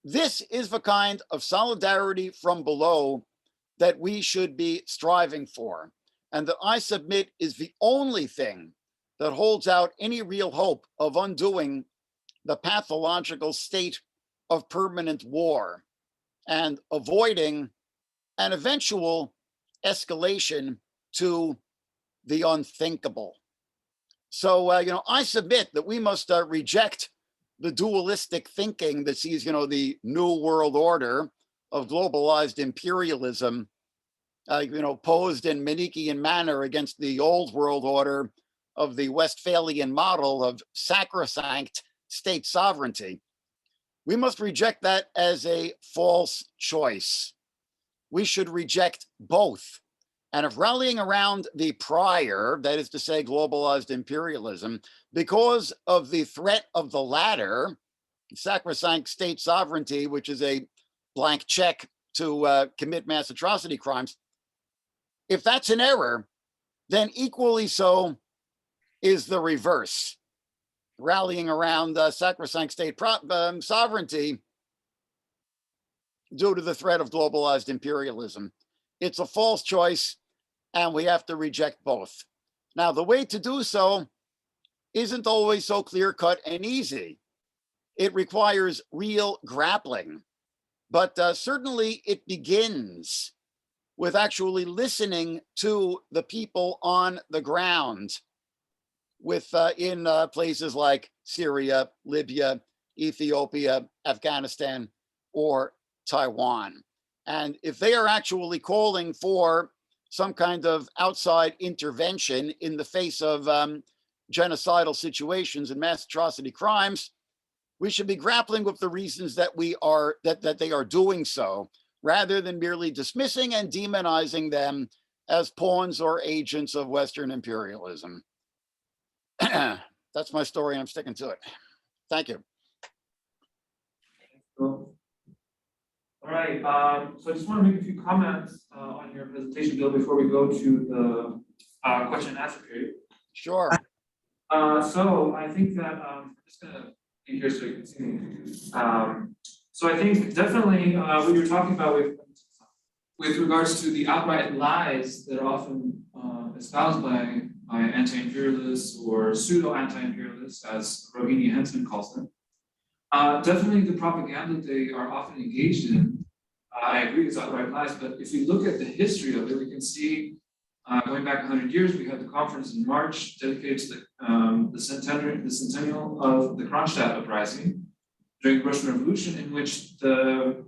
this is the kind of solidarity from below that we should be striving for, and that I submit is the only thing that holds out any real hope of undoing the pathological state of permanent war and avoiding an eventual escalation to the unthinkable. So, I submit that we must reject the dualistic thinking that sees, the new world order of globalized imperialism, posed in Manichaean manner against the old world order of the Westphalian model of sacrosanct state sovereignty. We must reject that as a false choice. We should reject both. And if rallying around the prior, that is to say, globalized imperialism, because of the threat of the latter, sacrosanct state sovereignty, which is a blank check to commit mass atrocity crimes, if that's an error, then equally so is the reverse. Rallying around sacrosanct state sovereignty due to the threat of globalized imperialism. It's a false choice, and we have to reject both. Now, the way to do so isn't always so clear-cut and easy. It requires real grappling, but certainly it begins with actually listening to the people on the ground in places like Syria, Libya, Ethiopia, Afghanistan, or Taiwan. And if they are actually calling for some kind of outside intervention in the face of genocidal situations and mass atrocity crimes, we should be grappling with the reasons that that they are doing so, rather than merely dismissing and demonizing them as pawns or agents of Western imperialism. That's my story, and I'm sticking to it. Thank you. Cool. All right, so I just want to make a few comments on your presentation, Bill, before we go to the question and answer period. Sure. So I think that I'm just going to be here so you can see me. So I think definitely what you're talking about with regards to the outright lies that are often espoused by anti-imperialists or pseudo-anti-imperialists, as Rohini Hensman calls them. Definitely the propaganda they are often engaged in, I agree it's outright lies, but if you look at the history of it, we can see going back 100 years, we had the conference in March dedicated to the centennial of the Kronstadt uprising during the Russian Revolution, in which the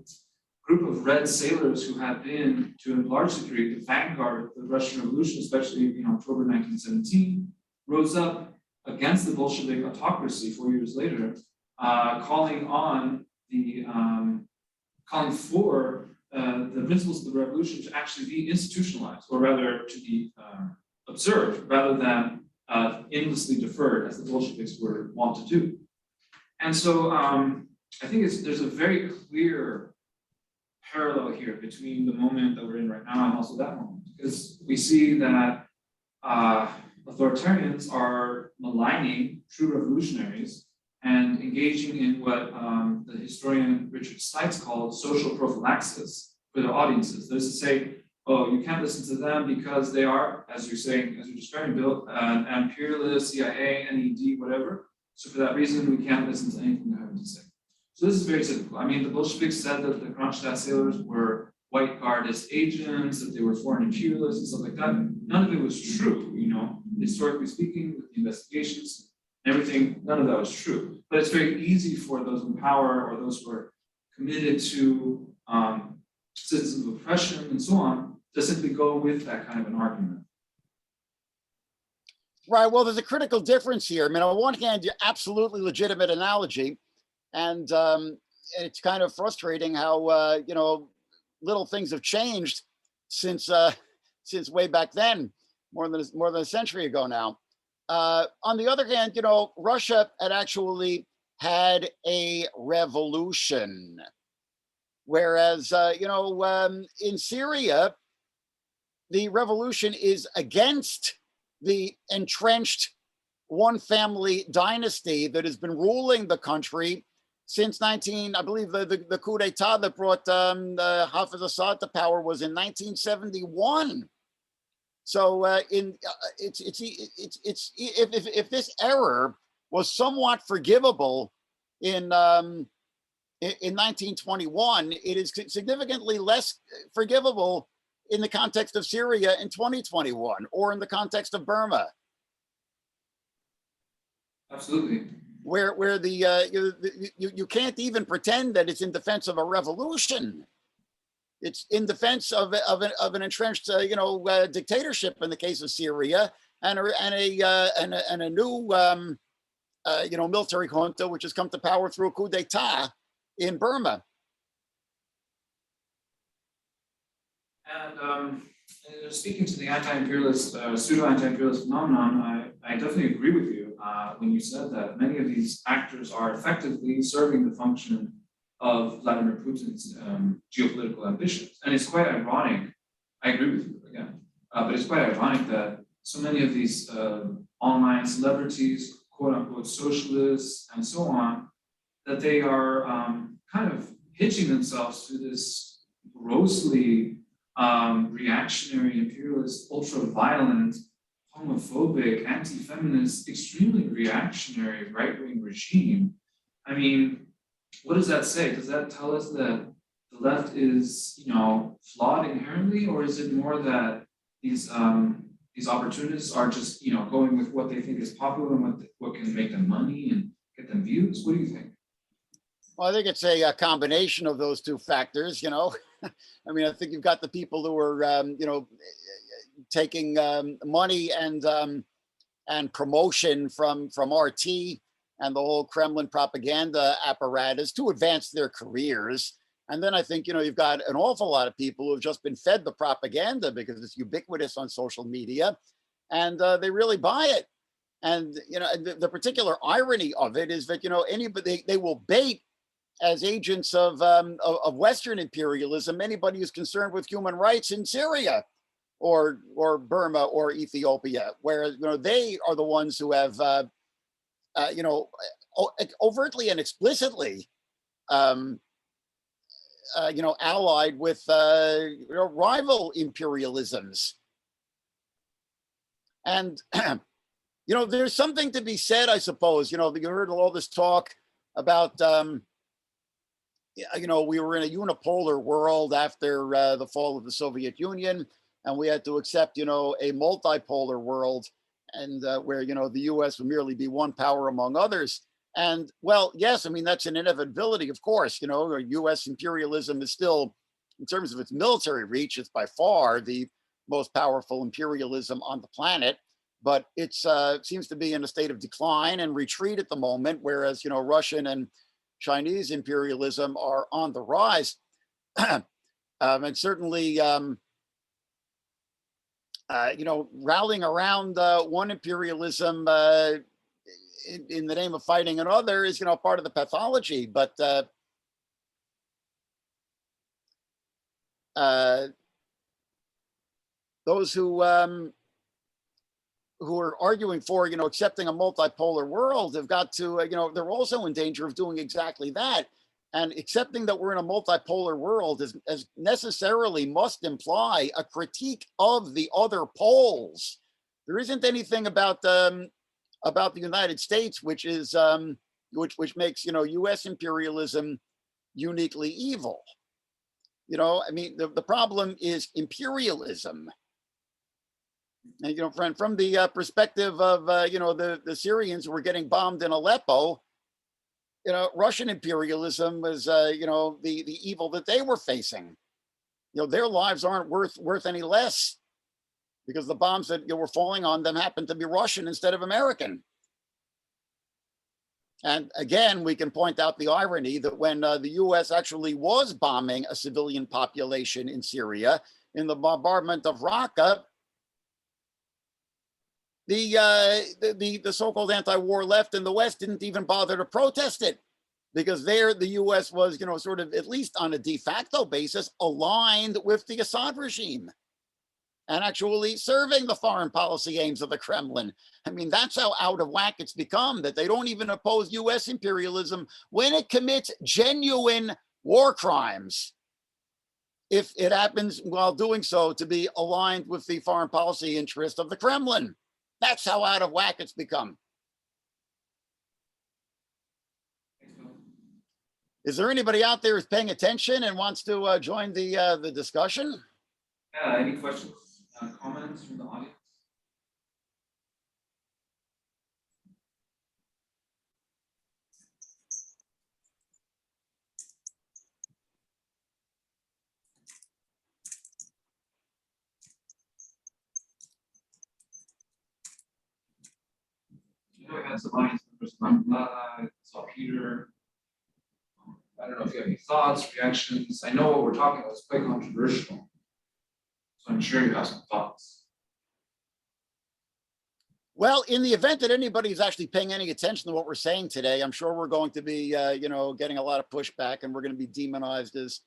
group of red sailors who had been, to a large degree, the vanguard of the Russian Revolution, especially in October 1917, rose up against the Bolshevik autocracy 4 years later, calling for the principles of the revolution to actually be institutionalized, or rather to be observed, rather than endlessly deferred, as the Bolsheviks were wont to do. And so I think there's a very clear parallel here between the moment that we're in right now and also that moment, because we see that authoritarians are maligning true revolutionaries and engaging in what the historian Richard Stites called social prophylaxis for their audiences. That is to say, oh, you can't listen to them because they are, as you're saying, as you're describing, Bill, imperialist, CIA, NED, whatever. So for that reason, we can't listen to anything they have to say. So this is very typical. I mean, the Bolsheviks said that the Kronstadt sailors were white guardist agents, that they were foreign imperialists and stuff like that. None of it was true, historically speaking, with the investigations and everything, none of that was true. But it's very easy for those in power or those who are committed to systems of oppression and so on, to simply go with that kind of an argument. Right. Well, there's a critical difference here. I mean, on one hand, you're absolutely legitimate analogy, and it's kind of frustrating how little things have changed since way back then, more than a century ago now. On the other hand, Russia had actually had a revolution, whereas in Syria, the revolution is against the entrenched one family dynasty that has been ruling the country since I believe the coup d'etat that brought Hafez Assad to power was in 1971. So if this error was somewhat forgivable in 1921, it is significantly less forgivable in the context of Syria in 2021, or in the context of Burma. Absolutely. Where you can't even pretend that it's in defense of a revolution. It's in defense of an entrenched dictatorship in the case of Syria, and a new military junta which has come to power through a coup d'etat in Burma. And speaking to the anti-imperialist, pseudo-anti-imperialist phenomenon, I definitely agree with you when you said that many of these actors are effectively serving the function of Vladimir Putin's geopolitical ambitions. And it's quite ironic, I agree with you again, but it's quite ironic that so many of these online celebrities, quote unquote socialists, and so on, that they are kind of hitching themselves to this grossly reactionary, imperialist, ultra-violent, homophobic, anti-feminist, extremely reactionary right-wing regime. I mean, what does that say? Does that tell us that the left is, flawed inherently, or is it more that these opportunists are just, going with what they think is popular and what can make them money and get them views? What do you think? Well, I think it's a combination of those two factors. I mean, I think you've got the people who are, taking money and promotion from RT and the whole Kremlin propaganda apparatus to advance their careers. And then I think, you've got an awful lot of people who have just been fed the propaganda because it's ubiquitous on social media, and they really buy it. And, the particular irony of it is that, anybody, they will bait as agents of Western imperialism anybody who's concerned with human rights in Syria or Burma or Ethiopia, whereas they are the ones who have overtly and explicitly allied with rival imperialisms. And there's something to be said, I suppose. You heard all this talk about we were in a unipolar world after the fall of the Soviet Union, and we had to accept, a multipolar world, and where, the US would merely be one power among others. And well, yes, I mean, that's an inevitability, of course. US imperialism is still, in terms of its military reach, it's by far the most powerful imperialism on the planet, but it seems to be in a state of decline and retreat at the moment, whereas, Russian and Chinese imperialism are on the rise. And certainly, rallying around one imperialism in the name of fighting another is, part of the pathology. But those who are arguing for, accepting a multipolar world have got to, they're also in danger of doing exactly that. And accepting that we're in a multipolar world is necessarily must imply a critique of the other poles. There isn't anything about the United States which is which makes U.S. imperialism uniquely evil. I mean, the problem is imperialism. And from the perspective of the Syrians who were getting bombed in Aleppo, Russian imperialism was the evil that they were facing. their lives aren't worth any less because the bombs that were falling on them happened to be Russian instead of American. And again, we can point out the irony that when the US actually was bombing a civilian population in Syria in the bombardment of Raqqa, the so-called anti-war left in the West didn't even bother to protest it because there the US was, sort of at least on a de facto basis aligned with the Assad regime and actually serving the foreign policy aims of the Kremlin. I mean, that's how out of whack it's become, that they don't even oppose US imperialism when it commits genuine war crimes, if it happens while doing so to be aligned with the foreign policy interest of the Kremlin. That's how out of whack it's become. Is there anybody out there who's paying attention and wants to join the discussion? Yeah, any questions, comments from the audience? We had some audience members. I saw Peter. I don't know if you have any thoughts, reactions. I know what we're talking about is quite controversial, so I'm sure you have some thoughts. Well, in the event that anybody's actually paying any attention to what we're saying today, I'm sure we're going to be, getting a lot of pushback, and we're going to be demonized as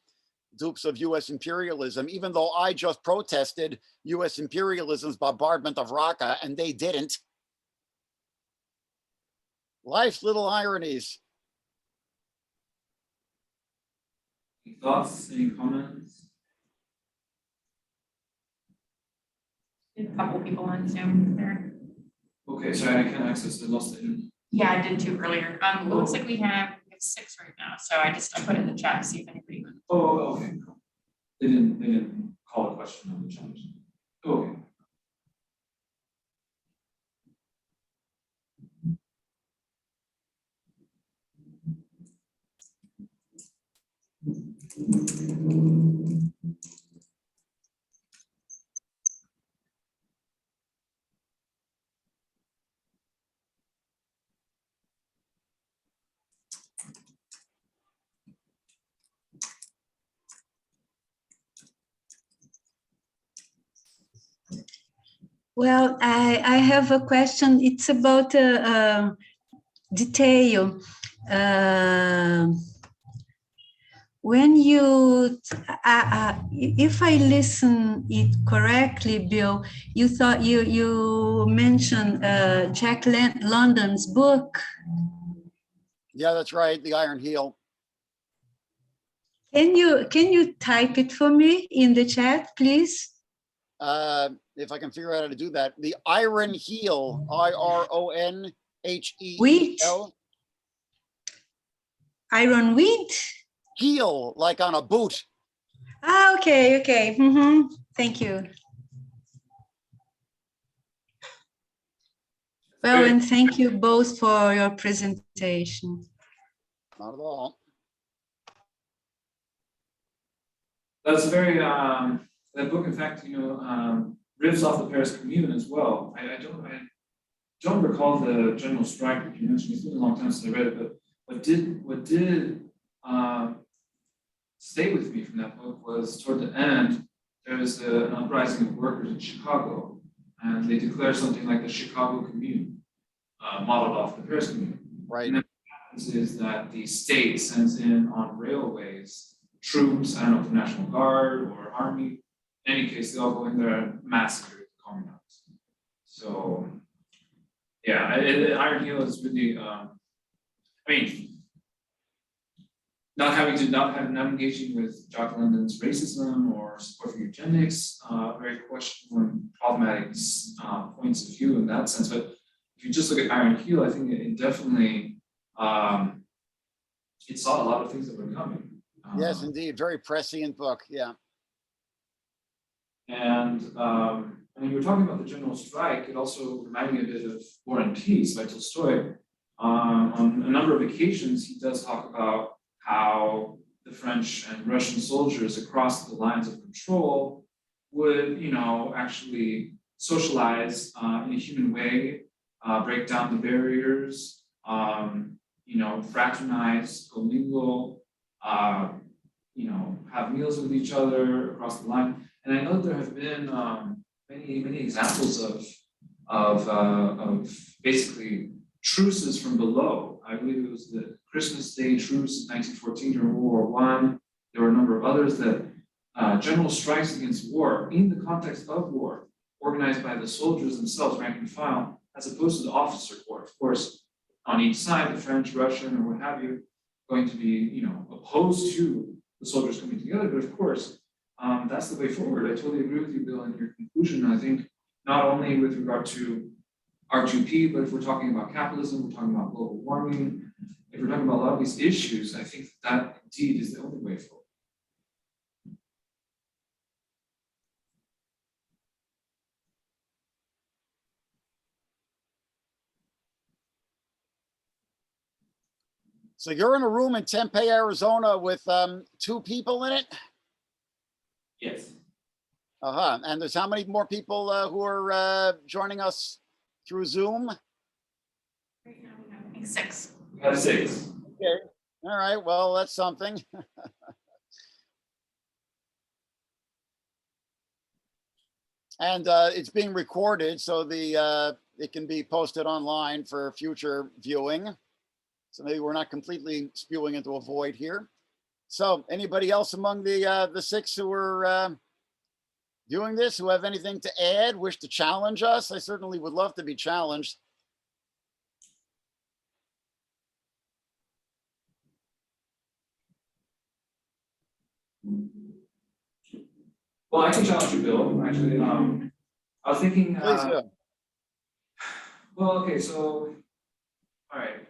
dupes of U.S. imperialism, even though I just protested U.S. imperialism's bombardment of Raqqa, and they didn't. Life's little ironies. Any thoughts, any comments? A couple people on Zoom there. Okay, sorry, I can't access the lost data. Yeah, I did too earlier. It looks like we have 6 right now, so I put it in the chat to see if anybody would. Oh, okay. They didn't call a question on the chat. Okay. Well, I have a question. It's about detail. When you, if I listen it correctly, Bill, you thought you mentioned Jack London's book. Yeah, that's right. The Iron Heel. Can you type it for me in the chat, please? If I can figure out how to do that. The Iron Heel, IRONHEEL. Wheat. Iron wheat? Heel, like on a boot. Ah, okay. Mm-hmm. Thank you. Well, and thank you both for your presentation. Not at all. That's very, that book, in fact, rips off the Paris Commune as well. I don't recall the general strike that you mentioned. It's been a long time since I read it, but what did stay with me from that book was toward the end, there was an uprising of workers in Chicago, and they declared something like the Chicago Commune, modeled off the Paris Commune. Right. And then what happens is that the state sends in on railways troops, I don't know if the National Guard or Army. In any case, they all go in there and massacre the communards. So, yeah, Iron Heel is really, not engaging with Jack London's racism or support for eugenics, very questionable and problematic points of view in that sense. But if you just look at Iron Heel, I think it definitely it saw a lot of things that were coming. Yes, indeed, very prescient book. Yeah. And when you were talking about the general strike, it also reminded me a bit of War and Peace by Tolstoy. On a number of occasions, he does talk about how the French and Russian soldiers across the lines of control would, actually socialize in a human way, break down the barriers, fraternize, commingle, have meals with each other across the line. And I know there have been many examples of basically truces from below. I believe it was the Christmas Day truce in 1914 during World War I. There were a number of others that general strikes against war in the context of war, organized by the soldiers themselves, rank and file, as opposed to the officer corps. Of course, on each side, the French, Russian, or what have you, going to be, opposed to the soldiers coming together. But of course, that's the way forward. I totally agree with you, Bill, in your conclusion. I think not only with regard to R2P, but if we're talking about capitalism, we're talking about global warming, if we're talking about a lot of these issues, I think that indeed is the only way forward. So you're in a room in Tempe, Arizona with 2 people in it? Yes. Uh-huh. And there's how many more people who are joining us through Zoom? Right now we have, I think, 6. We have 6. Okay. All right. Well, that's something. And it's being recorded, so it can be posted online for future viewing. So maybe we're not completely spewing into a void here. So anybody else among the 6 who are doing this, who have anything to add, wish to challenge us? I certainly would love to be challenged. Well, I can challenge you, Bill, actually. I was thinking, Please do. well, okay, so, all right.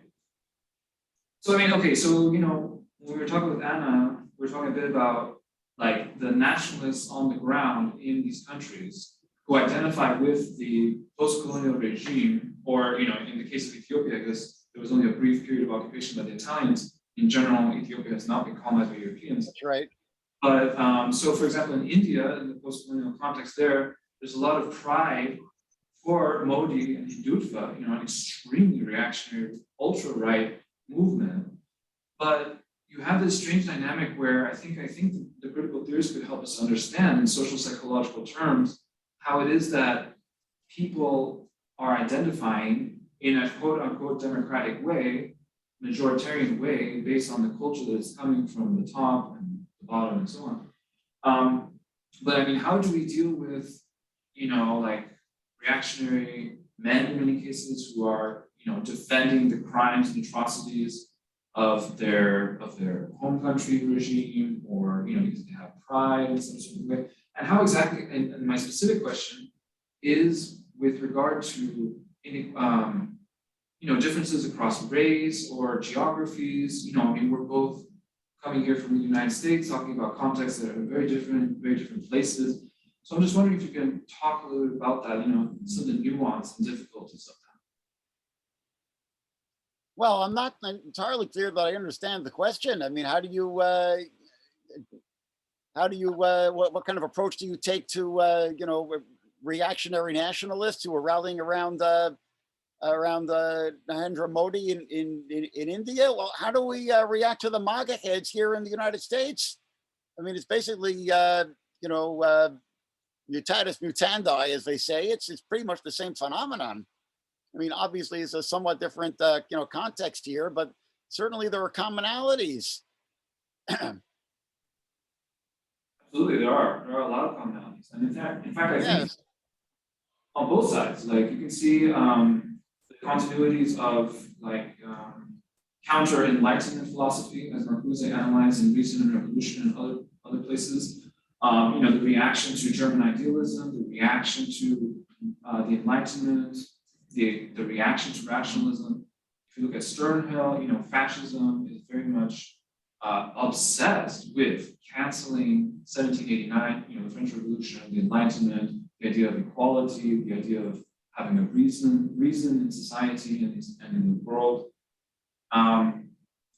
So, I mean, okay, so, when we were talking with Anna, we were talking a bit about like the nationalists on the ground in these countries who identify with the post-colonial regime, or, in the case of Ethiopia, because there was only a brief period of occupation by the Italians. In general, Ethiopia has not been colonized by Europeans. That's right. But so, for example, in India, in the post-colonial context there's a lot of pride for Modi and Hindutva, an extremely reactionary, ultra-right movement. But you have this strange dynamic where I think the critical theorists could help us understand in social psychological terms how it is that people are identifying in a quote-unquote democratic way, majoritarian way, based on the culture that is coming from the top and the bottom and so on. But I mean, how do we deal with, like reactionary men in many cases who are, defending the crimes and atrocities of their home country regime, or, because they have pride in some sort of way? And how exactly, and my specific question is with regard to any, differences across race or geographies. We're both coming here from the United States, talking about contexts that are very different places. So I'm just wondering if you can talk a little bit about that, some of the nuance and difficulties of that. Well, I'm not entirely clear that I understand the question. I mean, how do you, what kind of approach do you take to, reactionary nationalists who are rallying around Narendra Modi in India? Well, how do we react to the MAGA heads here in the United States? I mean, it's basically, mutatis mutandi, as they say. It's pretty much the same phenomenon. I mean, obviously, it's a somewhat different, context here, but certainly there are commonalities. Absolutely, there are a lot of commonalities, and in fact, I think on both sides, like you can see the continuities of like counter Enlightenment philosophy, as Marcuse analyzed in Reason and Revolution and other places. The reaction to German idealism, the reaction to the Enlightenment, the reaction to rationalism. If you look at Sternhill, fascism is very much obsessed with canceling 1789, the French Revolution, the Enlightenment, the idea of equality, the idea of having a reason in society and in the world.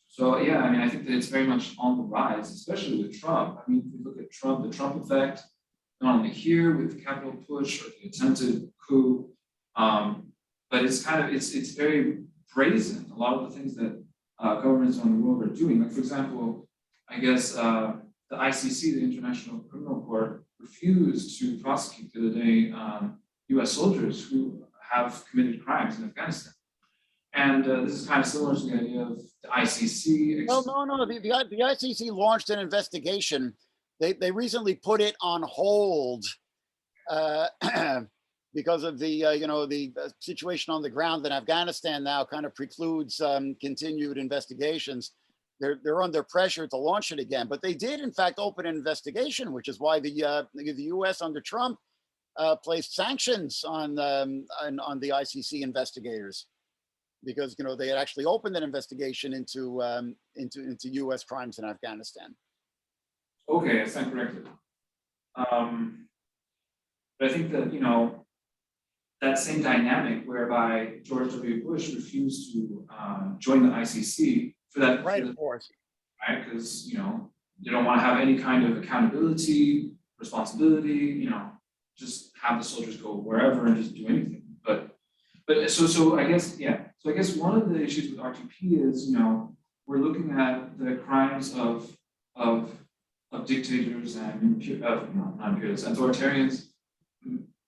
So yeah, I mean, I think that it's very much on the rise, especially with Trump. I mean, if you look at Trump, the Trump effect, not only here with the Capitol push or the attempted coup, but it's kind of it's very brazen. A lot of the things that governments around the world are doing, like for example, I guess the ICC, the International Criminal Court, refused to prosecute the other day U.S. soldiers who have committed crimes in Afghanistan. And this is kind of similar to the idea of the ICC. Well, no. The ICC launched an investigation. They recently put it on hold because of the the situation on the ground in Afghanistan now kind of precludes continued investigations. They're under pressure to launch it again, but they did in fact open an investigation, which is why the U.S. under Trump placed sanctions on the ICC investigators, because they had actually opened an investigation into U.S. crimes in Afghanistan. Okay, I stand corrected. But I think that that same dynamic whereby George W. Bush refused to join the ICC for that, Right, of course. Right? Because they don't want to have any kind of accountability, responsibility. Just have the soldiers go wherever and just do anything. But so I guess So I guess one of the issues with R2P is we're looking at the crimes of dictators and not imperialists, authoritarians,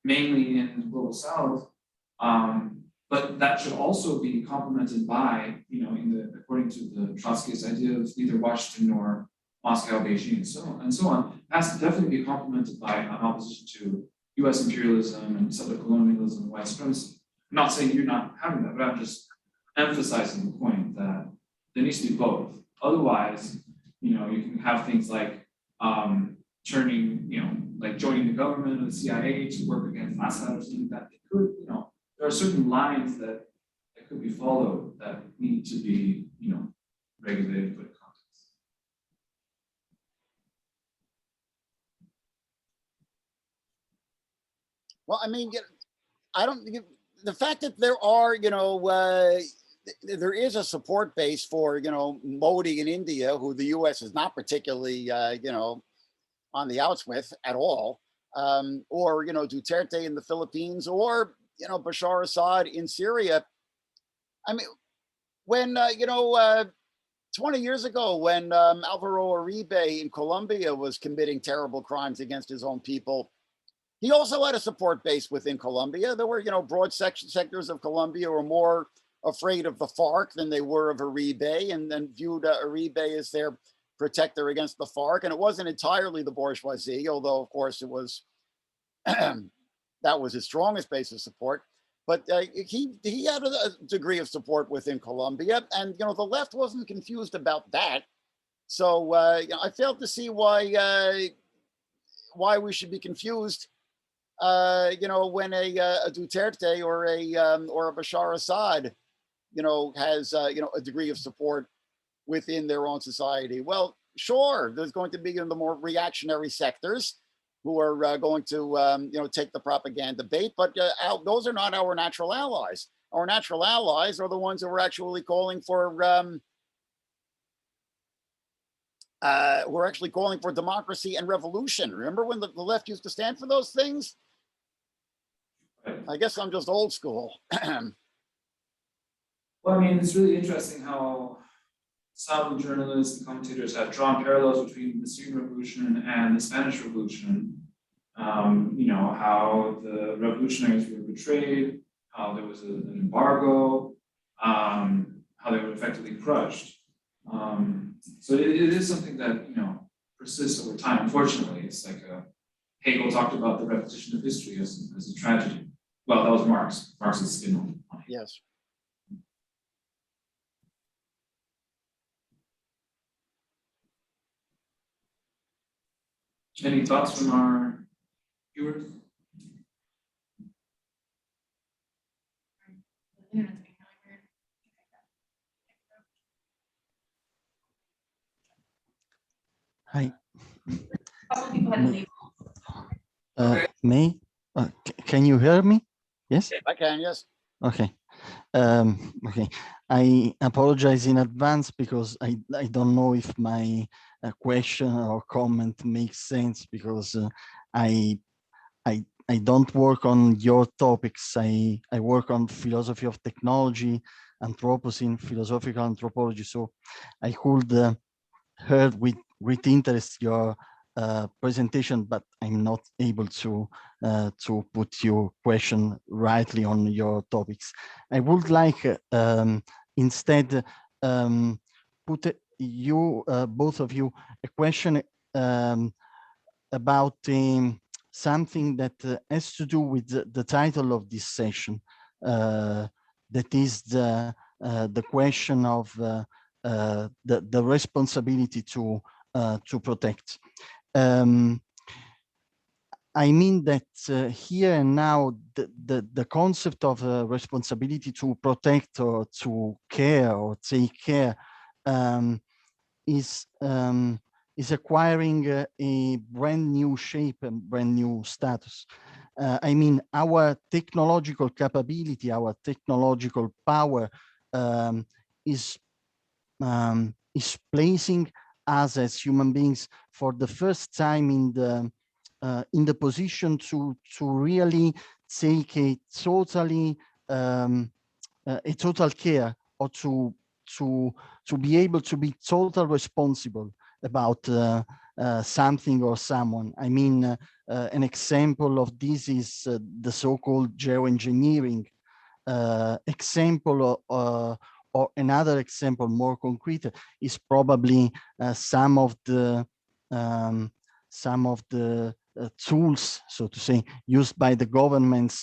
mainly in the global south, but that should also be complemented by, according to the Trotskyist idea of either Washington or Moscow, Beijing, and so on, it has to definitely be complemented by an opposition to U.S. imperialism and settler colonialism and white supremacy. I'm not saying you're not having that, but I'm just emphasizing the point that there needs to be both. Otherwise, you can have things like like joining the government or the CIA to work against Assad or something like that. It could, there are certain lines that could be followed that need to be, regulated for the context. Well, I mean, the fact that there are, there is a support base for, Modi in India, who the U.S. is not particularly, on the outs with at all, or Duterte in the Philippines, or Bashar Assad in Syria. I mean, when 20 years ago, when Alvaro Uribe in Colombia was committing terrible crimes against his own people, he also had a support base within Colombia. There were broad sectors of Colombia were more afraid of the FARC than they were of Uribe, and then viewed Uribe as their protector against the FARC. And it wasn't entirely the bourgeoisie, although of course it was that was his strongest base of support. But he had a degree of support within Colombia, and the left wasn't confused about that. So I failed to see why we should be confused. When a Duterte or a Bashar Assad, has a degree of support within their own society. Well, sure, there's going to be in the more reactionary sectors who are going to take the propaganda bait, but those are not our natural allies. Our natural allies are the ones who are actually calling for democracy and revolution. Remember when the left used to stand for those things? I guess I'm just old school. Well, I mean, it's really interesting how some journalists and commentators have drawn parallels between the Syrian Revolution and the Spanish Revolution. How the revolutionaries were betrayed, how there was an embargo, how they were effectively crushed. So it is something that persists over time. Unfortunately, it's like Hegel talked about the repetition of history as a tragedy. Well, that was Marx. Marx's spin on it. Yes. Any thoughts from our viewers? Hi. Couple people had to leave. May, can you hear me? Yes. I can, yes. Okay. Okay. I apologize in advance because I don't know if my question or comment makes sense, because I I don't work on your topics. I work on philosophy of technology, Anthropocene, philosophical anthropology. So I could heard with great interest your presentation, but I'm not able to put your question rightly on your topics. I would like instead put you both of you a question about something that has to do with the title of this session. That is the question of the responsibility to protect. I mean that here and now, the concept of responsibility to protect or to care or take care is acquiring a brand new shape and brand new status. I mean, our technological capability, our technological power is placing us as human beings for the first time in the position to really take a total care, or to be able to be total responsible about something or someone. I mean, an example of this is the so-called geoengineering example, or another example, more concrete, is probably some of the tools, so to say, used by the governments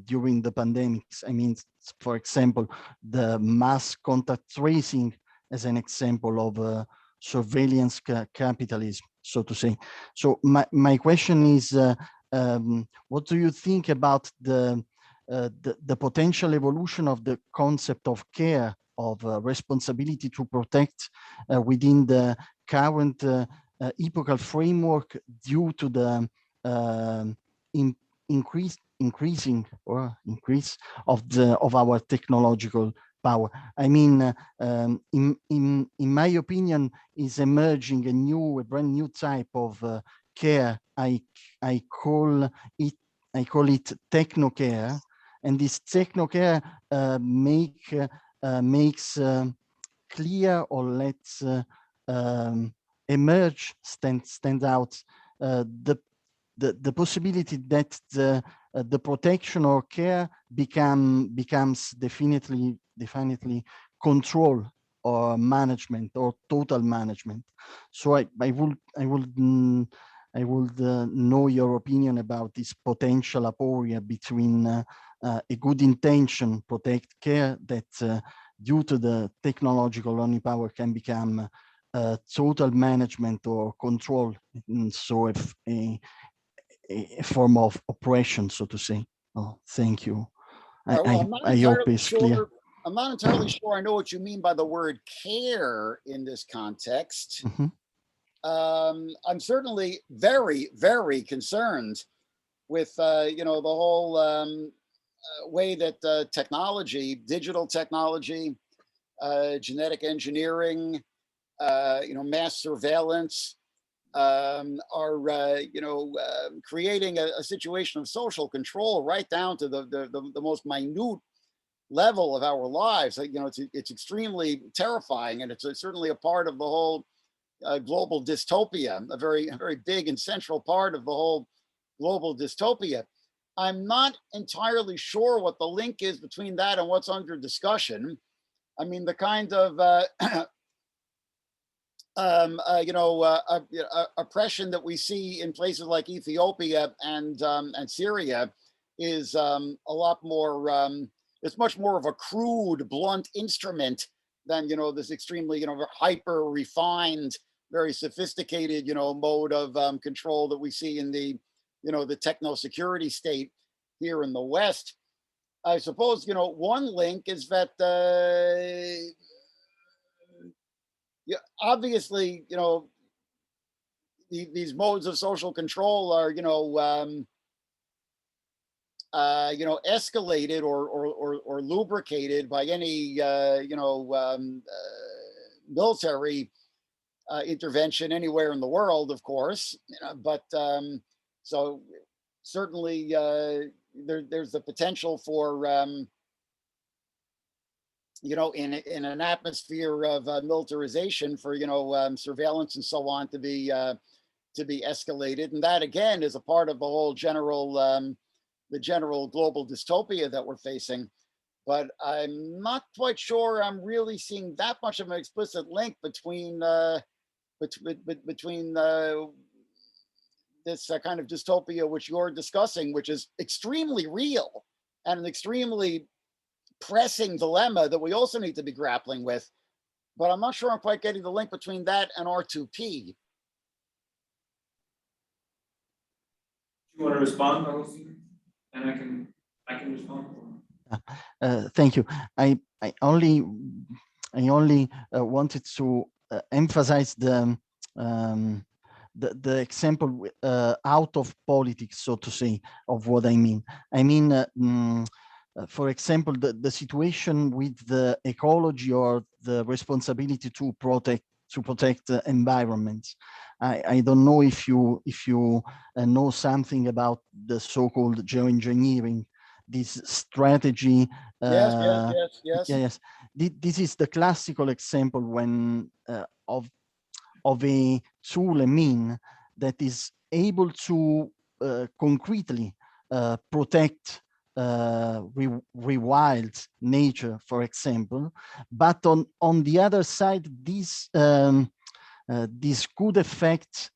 during the pandemics. I mean, for example, the mass contact tracing as an example of surveillance capitalism, so to say. So my question is, what do you think about the potential evolution of the concept of care, of responsibility to protect within the current epochal framework, due to the increase of our technological power? I mean, in my opinion, is emerging a brand new type of care. I call it techno care, and this techno care makes clear, or lets emerge, stand out the possibility that the protection or care becomes definitely control or management, or total management. So I would know your opinion about this potential aporia between a good intention, protect care, that due to the technological only power can become total management or control, and so if a form of oppression, so to say. Oh, thank you. I hope it's clear. I'm not entirely sure I know what you mean by the word care in this context. Mm-hmm. I'm certainly very, very concerned with the whole way that technology, digital technology, genetic engineering, mass surveillance are creating a situation of social control right down to the most minute level of our lives. It's extremely terrifying, and it's certainly a part of the whole global dystopia, a very big and central part of the whole global dystopia. I'm not entirely sure what the link is between that and what's under discussion. I mean, the kind of oppression that we see in places like Ethiopia and Syria is a lot more. It's much more of a crude, blunt instrument than this extremely hyper refined, very sophisticated mode of control that we see in the the techno security state here in the West. I suppose one link is that obviously these modes of social control are escalated or lubricated by any, military intervention anywhere in the world, of course. But so certainly there's the potential for, in an atmosphere of militarization for, surveillance and so on to be escalated. And that again is a part of the whole general, the general global dystopia that we're facing. But I'm not quite sure I'm really seeing that much of an explicit link between this kind of dystopia which you're discussing, which is extremely real and an extremely pressing dilemma that we also need to be grappling with. But I'm not sure I'm quite getting the link between that and R2P. You want to respond, Agustin? And I can respond. Thank you. I only wanted to emphasize the example out of politics, so to say, of what I mean. I mean, for example, the situation with the ecology or the responsibility to protect environments. I don't know if you know something about the so-called geoengineering, this strategy. Yes. This is the classical example when of a tool, a mean that is able to concretely protect rewild nature, for example, but on the other side, this good effect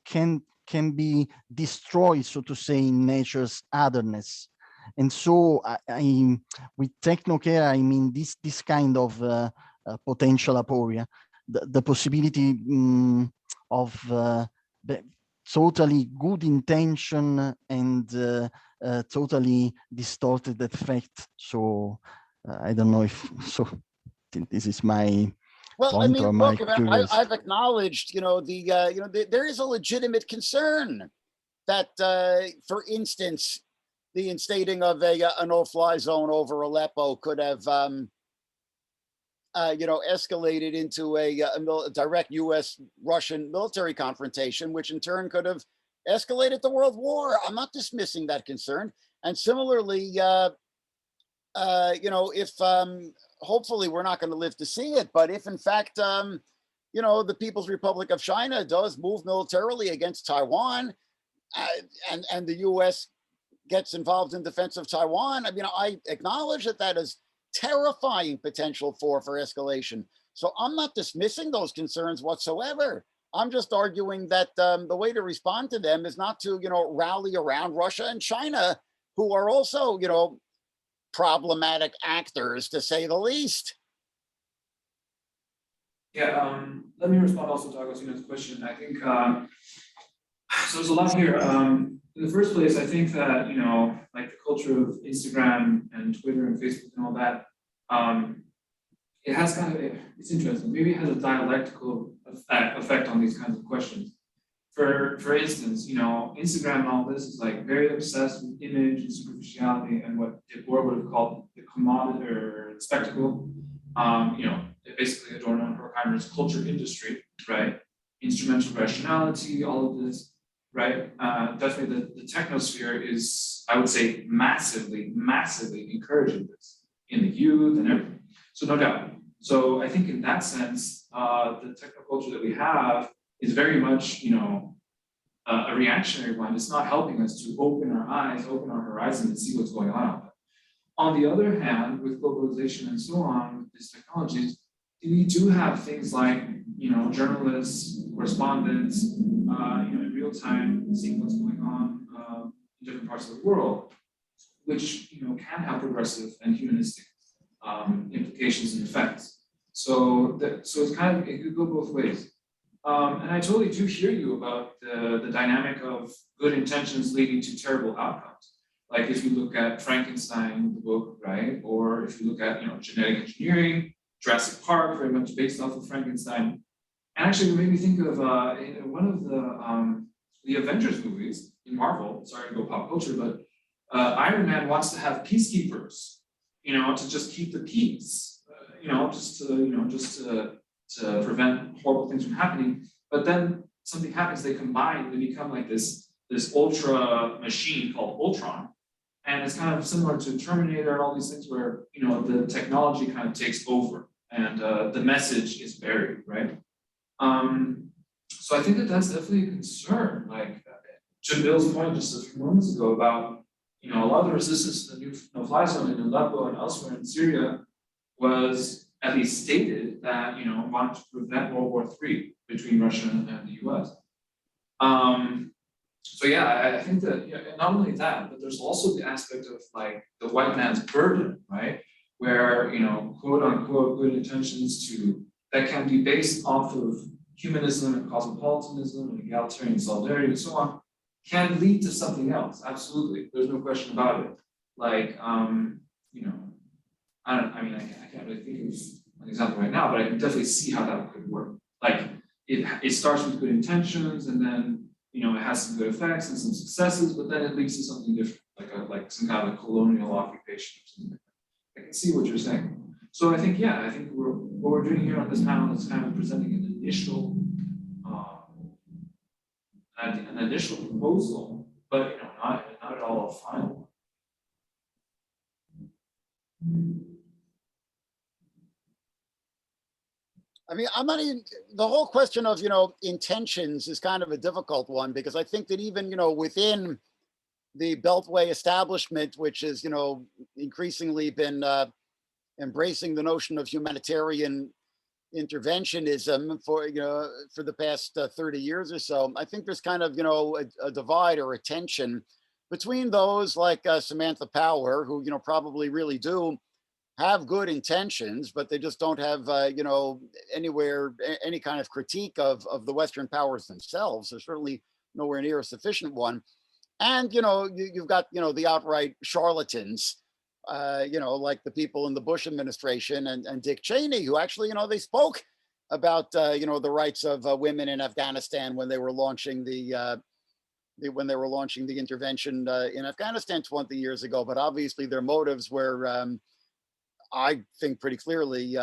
can be destroyed, so to say, in nature's otherness. And so I with technocare, I mean this kind of potential aporia, the possibility of totally good intention and totally distorted effect. So I don't know if so. This is my Well, I point, mean, or my look, I've acknowledged, there is a legitimate concern that, for instance, the instating of a no-fly zone over Aleppo could have, escalated into a direct U.S.-Russian military confrontation, which in turn could have escalated the World War. I'm not dismissing that concern. And similarly, if hopefully we're not going to live to see it, but if in fact, the People's Republic of China does move militarily against Taiwan, and the U.S. gets involved in defense of Taiwan, I mean, I acknowledge that is terrifying potential for escalation. So I'm not dismissing those concerns whatsoever. I'm just arguing that the way to respond to them is not to, rally around Russia and China, who are also, problematic actors, to say the least. Yeah, let me respond also to Agostino's question. I think, so there's a lot here. In the first place, I think that, like the culture of Instagram and Twitter and Facebook and all that, it has it's interesting. Maybe it has a dialectical effect on these kinds of questions. For instance, Instagram and all this is like very obsessed with image and superficiality and what Debord would have called the commodity or spectacle. Basically Adorno and Horkheimer's culture industry, right? Instrumental rationality, all of this. Right, definitely the technosphere is, I would say, massively encouraging this in the youth and everything. So no doubt. So I think in that sense, the technoculture that we have is very much, a reactionary one. It's not helping us to open our eyes, open our horizon, and see what's going on. On the other hand, with globalization and so on, with these technologies, we do have things like, journalists, correspondents, in real time, seeing what's going on in different parts of the world, which can have progressive and humanistic implications and effects. So it's it could go both ways. And I totally do hear you about the dynamic of good intentions leading to terrible outcomes. Like if you look at Frankenstein, the book, right? Or if you look at genetic engineering, Jurassic Park, very much based off of Frankenstein. And actually, it made me think of one of the Avengers movies in Marvel. Sorry to go pop culture, but Iron Man wants to have peacekeepers, to just keep the peace, to prevent horrible things from happening. But then something happens, they combine, they become like this ultra machine called Ultron. And it's kind of similar to Terminator and all these things where, the technology kind of takes over and the message is buried, right? So I think that that's definitely a concern. Like, to Bill's point just a few moments ago about, a lot of the resistance to the new no-fly zone in Aleppo and elsewhere in Syria was at least stated that, wanted to prevent World War III between Russia and the US. So yeah, I think that not only that, but there's also the aspect of like the white man's burden, right? Where, quote unquote, good intentions that can be based off of humanism and cosmopolitanism and egalitarian solidarity and so on, can lead to something else. Absolutely, there's no question about it. Like, I can't really think of an example right now, but I can definitely see how that could work. Like, it starts with good intentions, and then it has some good effects and some successes, but then it leads to something different, like some kind of colonial occupation or something. I can see what you're saying. So I think what we're doing here on this panel is kind of presenting an initial proposal, but not at all a final. I mean, I'm not even, the whole question of, intentions is kind of a difficult one, because I think that even, within the Beltway establishment, which has, increasingly been embracing the notion of humanitarian interventionism for the past 30 years or so, I think there's kind of, a divide or a tension between those like Samantha Power, who, probably really do have good intentions, but they just don't have, any kind of critique of the Western powers themselves. There's certainly nowhere near a sufficient one. And, you've got, the outright charlatans, like the people in the Bush administration and Dick Cheney, who actually, they spoke about, the rights of women in Afghanistan when they were launching the intervention in Afghanistan 20 years ago. But obviously their motives were, I think pretty clearly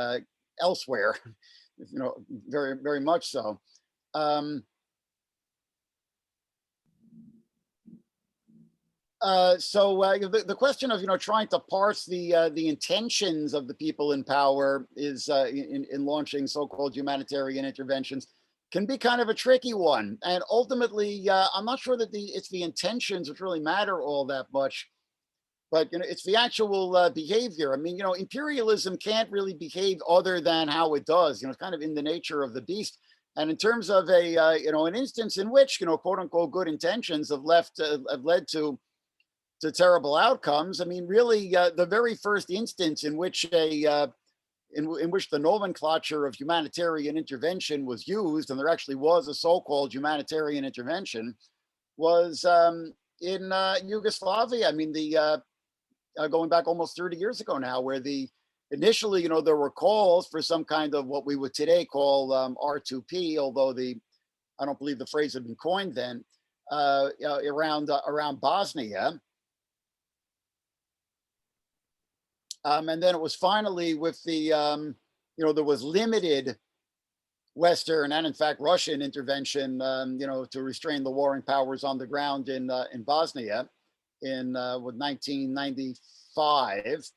elsewhere, very, very much so. The question of trying to parse the intentions of the people in power is in launching so-called humanitarian interventions can be kind of a tricky one, and ultimately I'm not sure that it's the intentions which really matter all that much. But it's the actual behavior. I mean, imperialism can't really behave other than how it does. It's kind of in the nature of the beast. And in terms of an instance in which quote unquote good intentions have led to terrible outcomes. I mean, really, the very first instance in which in which the nomenclature of humanitarian intervention was used, and there actually was a so-called humanitarian intervention, was in Yugoslavia. I mean, going back almost 30 years ago now, where initially, there were calls for some kind of what we would today call R2P, although I don't believe the phrase had been coined then, around Bosnia. And then it was finally with there was limited Western and in fact Russian intervention, to restrain the warring powers on the ground in Bosnia in 1995.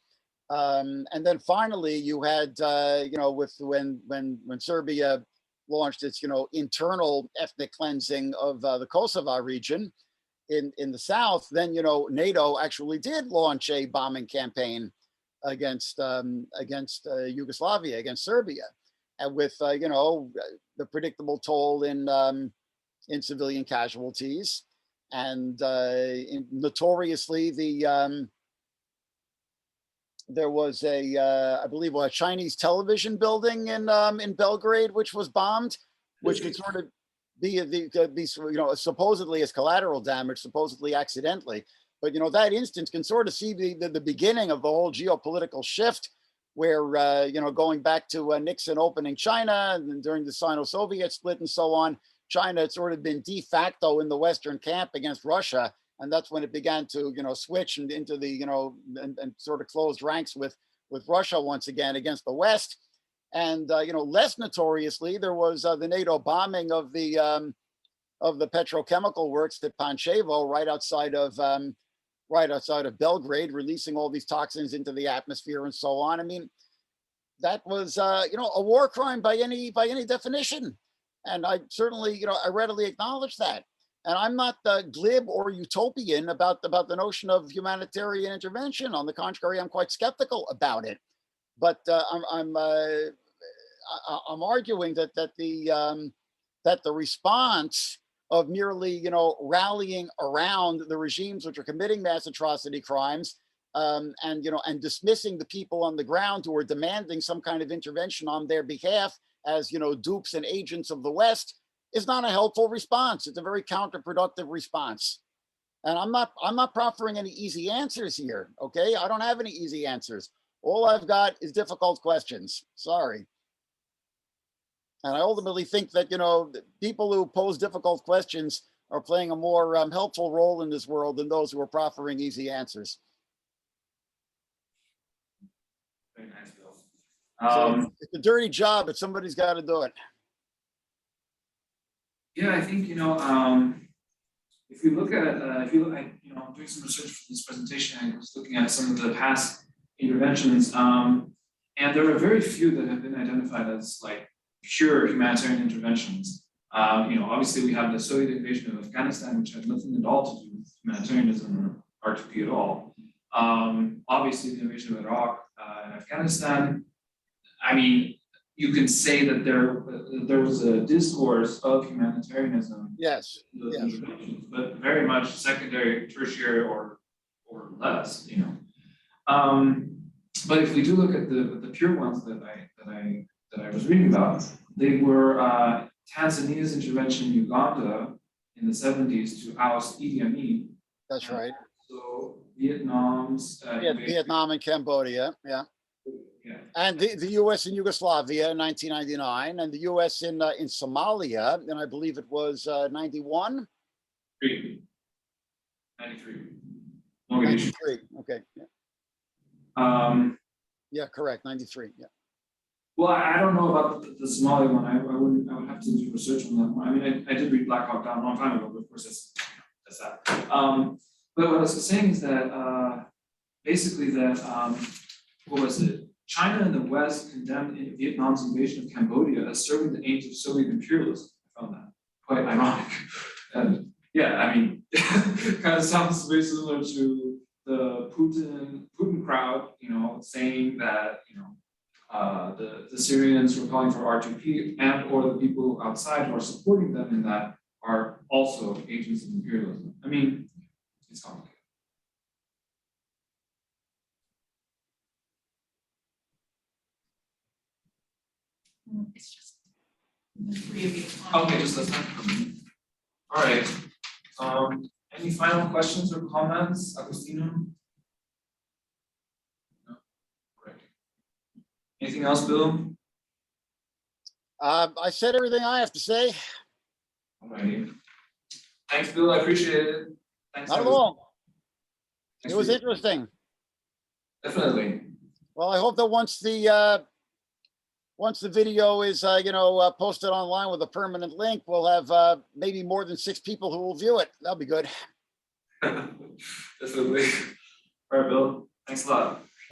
And then finally you had, with when Serbia launched its, internal ethnic cleansing of the Kosovo region in the south, then, NATO actually did launch a bombing campaign against Yugoslavia, against Serbia, and with the predictable toll in civilian casualties, and notoriously there was I believe a Chinese television building in Belgrade which was bombed, which could sort of be supposedly as collateral damage, supposedly accidentally. But that instance can sort of see the beginning of the whole geopolitical shift, where going back to Nixon opening China, and during the Sino-Soviet split and so on, China had sort of been de facto in the Western camp against Russia, And that's when it began to, switch and into the, and sort of closed ranks with Russia once again against the West. And, less notoriously, there was the NATO bombing of the petrochemical works at Pančevo right outside of Belgrade, releasing all these toxins into the atmosphere and so on. I mean, that was, a war crime by any definition. And I certainly, I readily acknowledge that. And I'm not glib or utopian about the notion of humanitarian intervention. On the contrary, I'm quite skeptical about it. But I'm arguing that the response of merely, rallying around the regimes which are committing mass atrocity crimes, and dismissing the people on the ground who are demanding some kind of intervention on their behalf as, dupes and agents of the West, is not a helpful response. It's a very counterproductive response. And I'm not proffering any easy answers here, okay? I don't have any easy answers. All I've got is difficult questions. Sorry. And I ultimately think that, people who pose difficult questions are playing a more helpful role in this world than those who are proffering easy answers. Very nice, Bill. So it's a dirty job, but somebody's got to do it. Yeah, I think, if we look at, I'm doing some research for this presentation, I was looking at some of the past interventions, and there are very few that have been identified as like pure humanitarian interventions. Obviously we have the Soviet invasion of Afghanistan, which had nothing at all to do with humanitarianism or R2P at all. Obviously the invasion of Iraq and Afghanistan, I mean, you can say that there was a discourse of humanitarianism. Yes. Yes. But very much secondary, tertiary, or less. But if we do look at the pure ones that I was reading about, they were Tanzania's intervention in Uganda in the 70s to oust Idi Amin. That's right. So Vietnam's Vietnam and Cambodia, yeah. Yeah. And the U.S. in Yugoslavia in 1999, and the U.S. in Somalia, and I believe it was 91? 93. 93, okay. Yeah. Yeah, correct, 93, yeah. Well, I don't know about the Somali one. I would have to do research on that one. I mean, I did read Black Hawk Down a long time ago, but of course that's that. But what I was saying is that basically that what was it? China and the West condemned Vietnam's invasion of Cambodia as serving the aims of Soviet imperialism. I found that quite ironic. And yeah, I mean, kind of sounds very similar to the Putin crowd, saying that the Syrians who are calling for R2P and or the people outside who are supporting them in that are also agents of imperialism. I mean, it's complicated. It's just the three of you. Okay, just listen. All right. Any final questions or comments, Agostino? No. Great. Anything else, Bill? I said everything I have to say. All righty. Thanks, Bill. I appreciate it. Thanks. Not at all. Thanks It was for- interesting. Definitely. Well, I hope that once the video is, posted online with a permanent link, we'll have maybe more than 6 people who will view it. That'll be good. Definitely. All right, Bill. Thanks a lot.